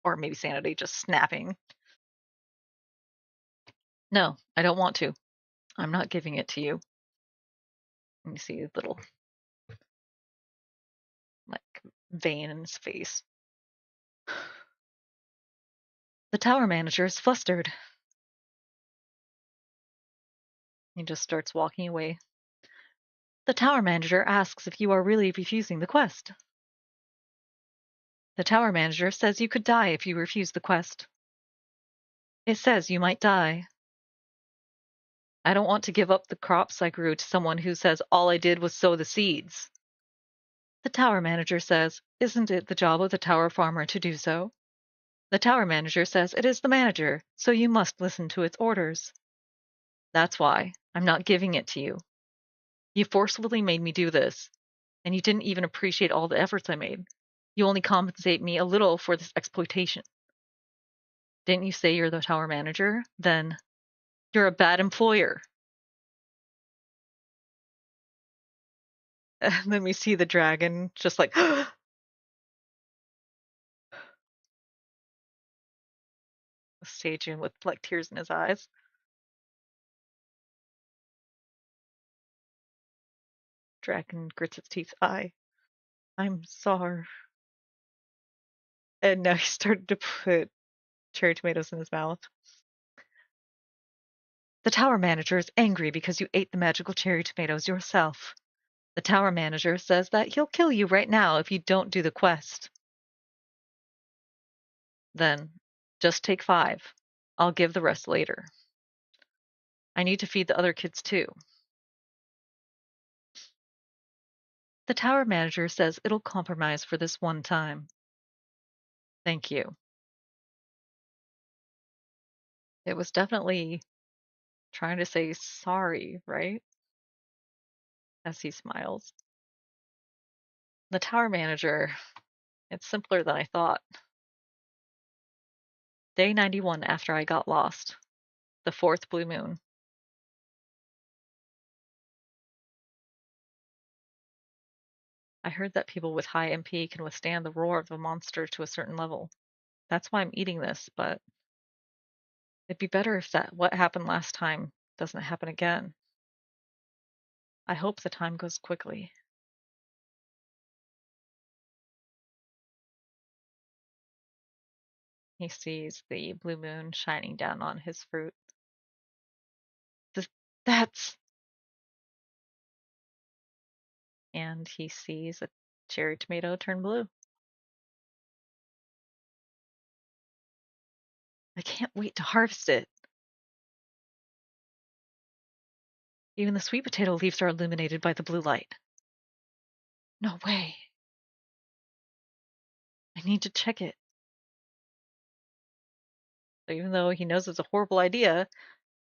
or maybe Sanity, just snapping. No, I don't want to. I'm not giving it to you. Let me see a little, vein in his face. The tower manager is flustered. He just starts walking away. The tower manager asks if you are really refusing the quest. The tower manager says you could die if you refuse the quest. It says you might die. I don't want to give up the crops I grew to someone who says all I did was sow the seeds. The tower manager says, isn't it the job of the tower farmer to do so? The tower manager says it is the manager, so you must listen to its orders. That's why I'm not giving it to you. You forcibly made me do this, and you didn't even appreciate all the efforts I made. You only compensate me a little for this exploitation. Didn't you say you're the tower manager? Then you're a bad employer. And then we see the dragon just like Sejun with like tears in his eyes. Dragon grits its teeth. I'm sorry. And now he started to put cherry tomatoes in his mouth. The tower manager is angry because you ate the magical cherry tomatoes yourself. The tower manager says that he'll kill you right now if you don't do the quest. Then, just take 5. I'll give the rest later. I need to feed the other kids too. The tower manager says it'll compromise for this one time. Thank you. It was definitely trying to say sorry, right? As he smiles. The tower manager, it's simpler than I thought. Day 91 after I got lost. The 4th blue moon. I heard that people with high MP can withstand the roar of a monster to a certain level. That's why I'm eating this, but it'd be better if what happened last time doesn't happen again. I hope the time goes quickly. He sees the blue moon shining down on his fruit. That's... And he sees a cherry tomato turn blue. I can't wait to harvest it. Even the sweet potato leaves are illuminated by the blue light. No way. I need to check it. Even though he knows it's a horrible idea,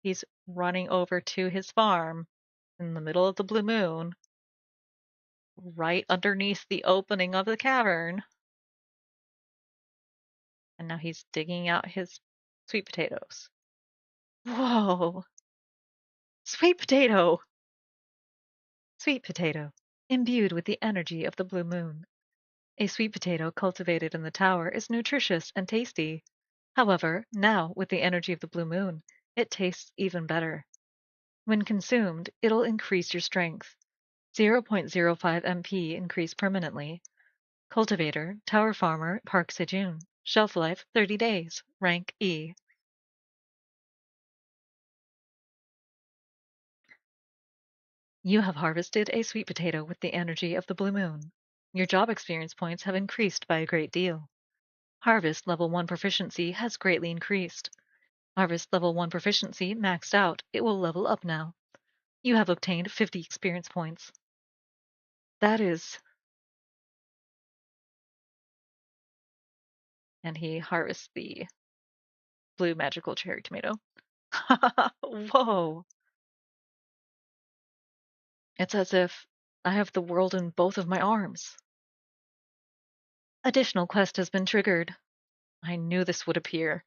he's running over to his farm in the middle of the blue moon, right underneath the opening of the cavern. And now he's digging out his sweet potatoes. Whoa! Sweet potato! Sweet potato, imbued with the energy of the blue moon. A sweet potato cultivated in the tower is nutritious and tasty. However, now, with the energy of the blue moon, it tastes even better. When consumed, it'll increase your strength. 0.05 MP increase permanently. Cultivator, Tower Farmer, Park Sejun. Shelf life, 30 days. Rank E. You have harvested a sweet potato with the energy of the blue moon. Your job experience points have increased by a great deal. Harvest level 1 proficiency has greatly increased. Harvest level 1 proficiency maxed out. It will level up now. You have obtained 50 experience points. That is... And he harvests the blue magical cherry tomato. Whoa! It's as if I have the world in both of my arms. Additional quest has been triggered. I knew this would appear.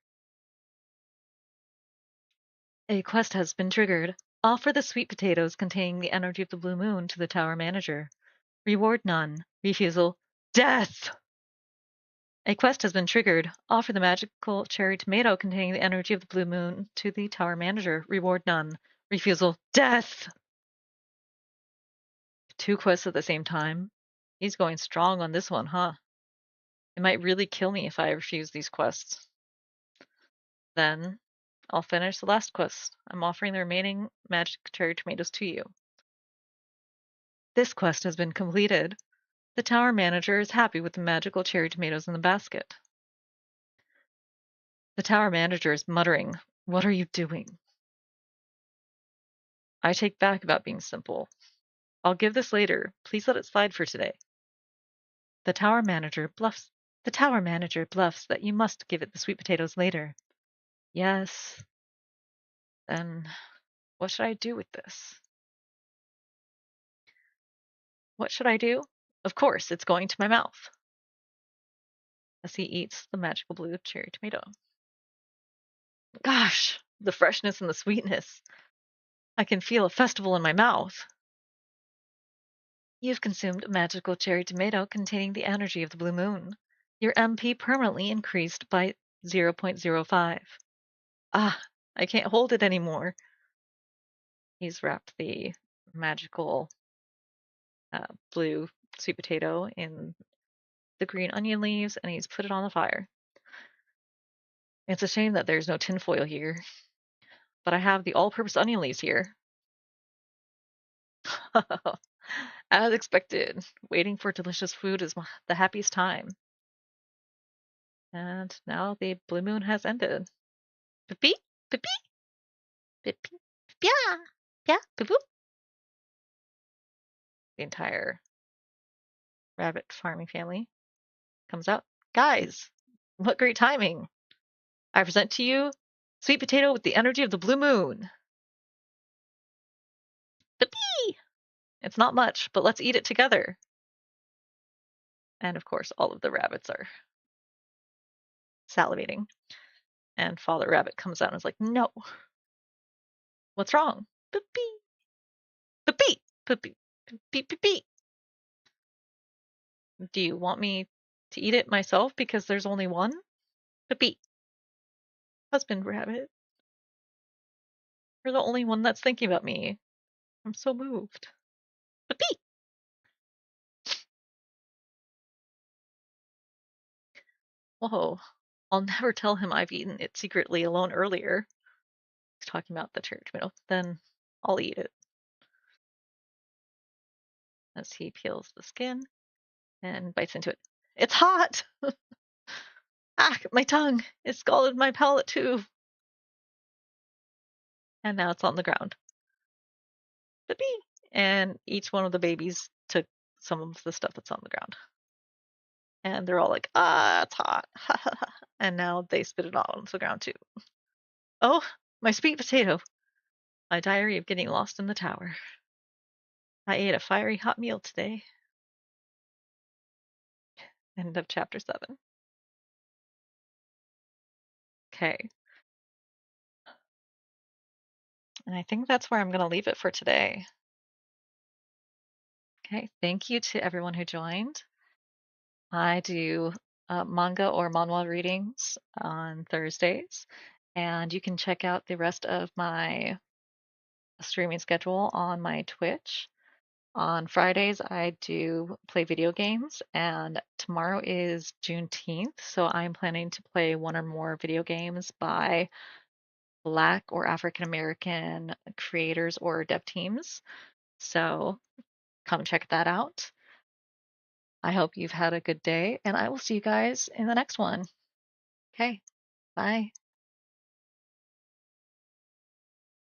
A quest has been triggered. Offer the sweet potatoes containing the energy of the blue moon to the tower manager. Reward none. Refusal. Death! A quest has been triggered. Offer the magical cherry tomato containing the energy of the blue moon to the tower manager. Reward none. Refusal. Death! 2 quests at the same time. He's going strong on this one, huh? It might really kill me if I refuse these quests. Then I'll finish the last quest. I'm offering the remaining magic cherry tomatoes to you. This quest has been completed. The tower manager is happy with the magical cherry tomatoes in the basket. The tower manager is muttering, "What are you doing?" I take back about being simple. I'll give this later. Please let it slide for today. The tower manager bluffs. The tower manager bluffs that you must give it the sweet potatoes later. Yes. Then what should I do with this? What should I do? Of course, it's going to my mouth. As he eats the magical blue cherry tomato. Gosh, the freshness and the sweetness. I can feel a festival in my mouth. You've consumed a magical cherry tomato containing the energy of the blue moon. Your MP permanently increased by 0.05. Ah, I can't hold it anymore. He's wrapped the magical blue sweet potato in the green onion leaves and he's put it on the fire. It's a shame that there's no tinfoil here, but I have the all-purpose onion leaves here. As expected, waiting for delicious food is the happiest time. And now the blue moon has ended. Pippi, pippi, pippi, pia, pia, pipoo. The entire rabbit farming family comes out. Guys, what great timing! I present to you sweet potato with the energy of the blue moon. Pippi! It's not much, but let's eat it together. And of course, all of the rabbits are salivating. And Father Rabbit comes out and is like, no. What's wrong? Pippi, pippi, pippi, pippi, pippi. Do you want me to eat it myself because there's only one? Pippi. Husband Rabbit. You're the only one that's thinking about me. I'm so moved. Pippi. Whoa. I'll never tell him I've eaten it secretly alone earlier. He's talking about the cherry tomato. Then I'll eat it. As he peels the skin and bites into it. It's hot! Ah, my tongue! It scalded my palate too. And now it's on the ground. Pippi! And each one of the babies took some of the stuff that's on the ground. And they're all like, ah, it's hot. And now they spit it all onto the ground too. Oh, my sweet potato. My diary of getting lost in the tower. I ate a fiery hot meal today. End of chapter 7. Okay. And I think that's where I'm going to leave it for today. Okay. Thank you to everyone who joined. I do manga or manhwa readings on Thursdays. And you can check out the rest of my streaming schedule on my Twitch. On Fridays, I do play video games, and tomorrow is Juneteenth, so I'm planning to play one or more video games by Black or African American creators or dev teams. So come check that out. I hope you've had a good day, and I will see you guys in the next one. Okay, bye.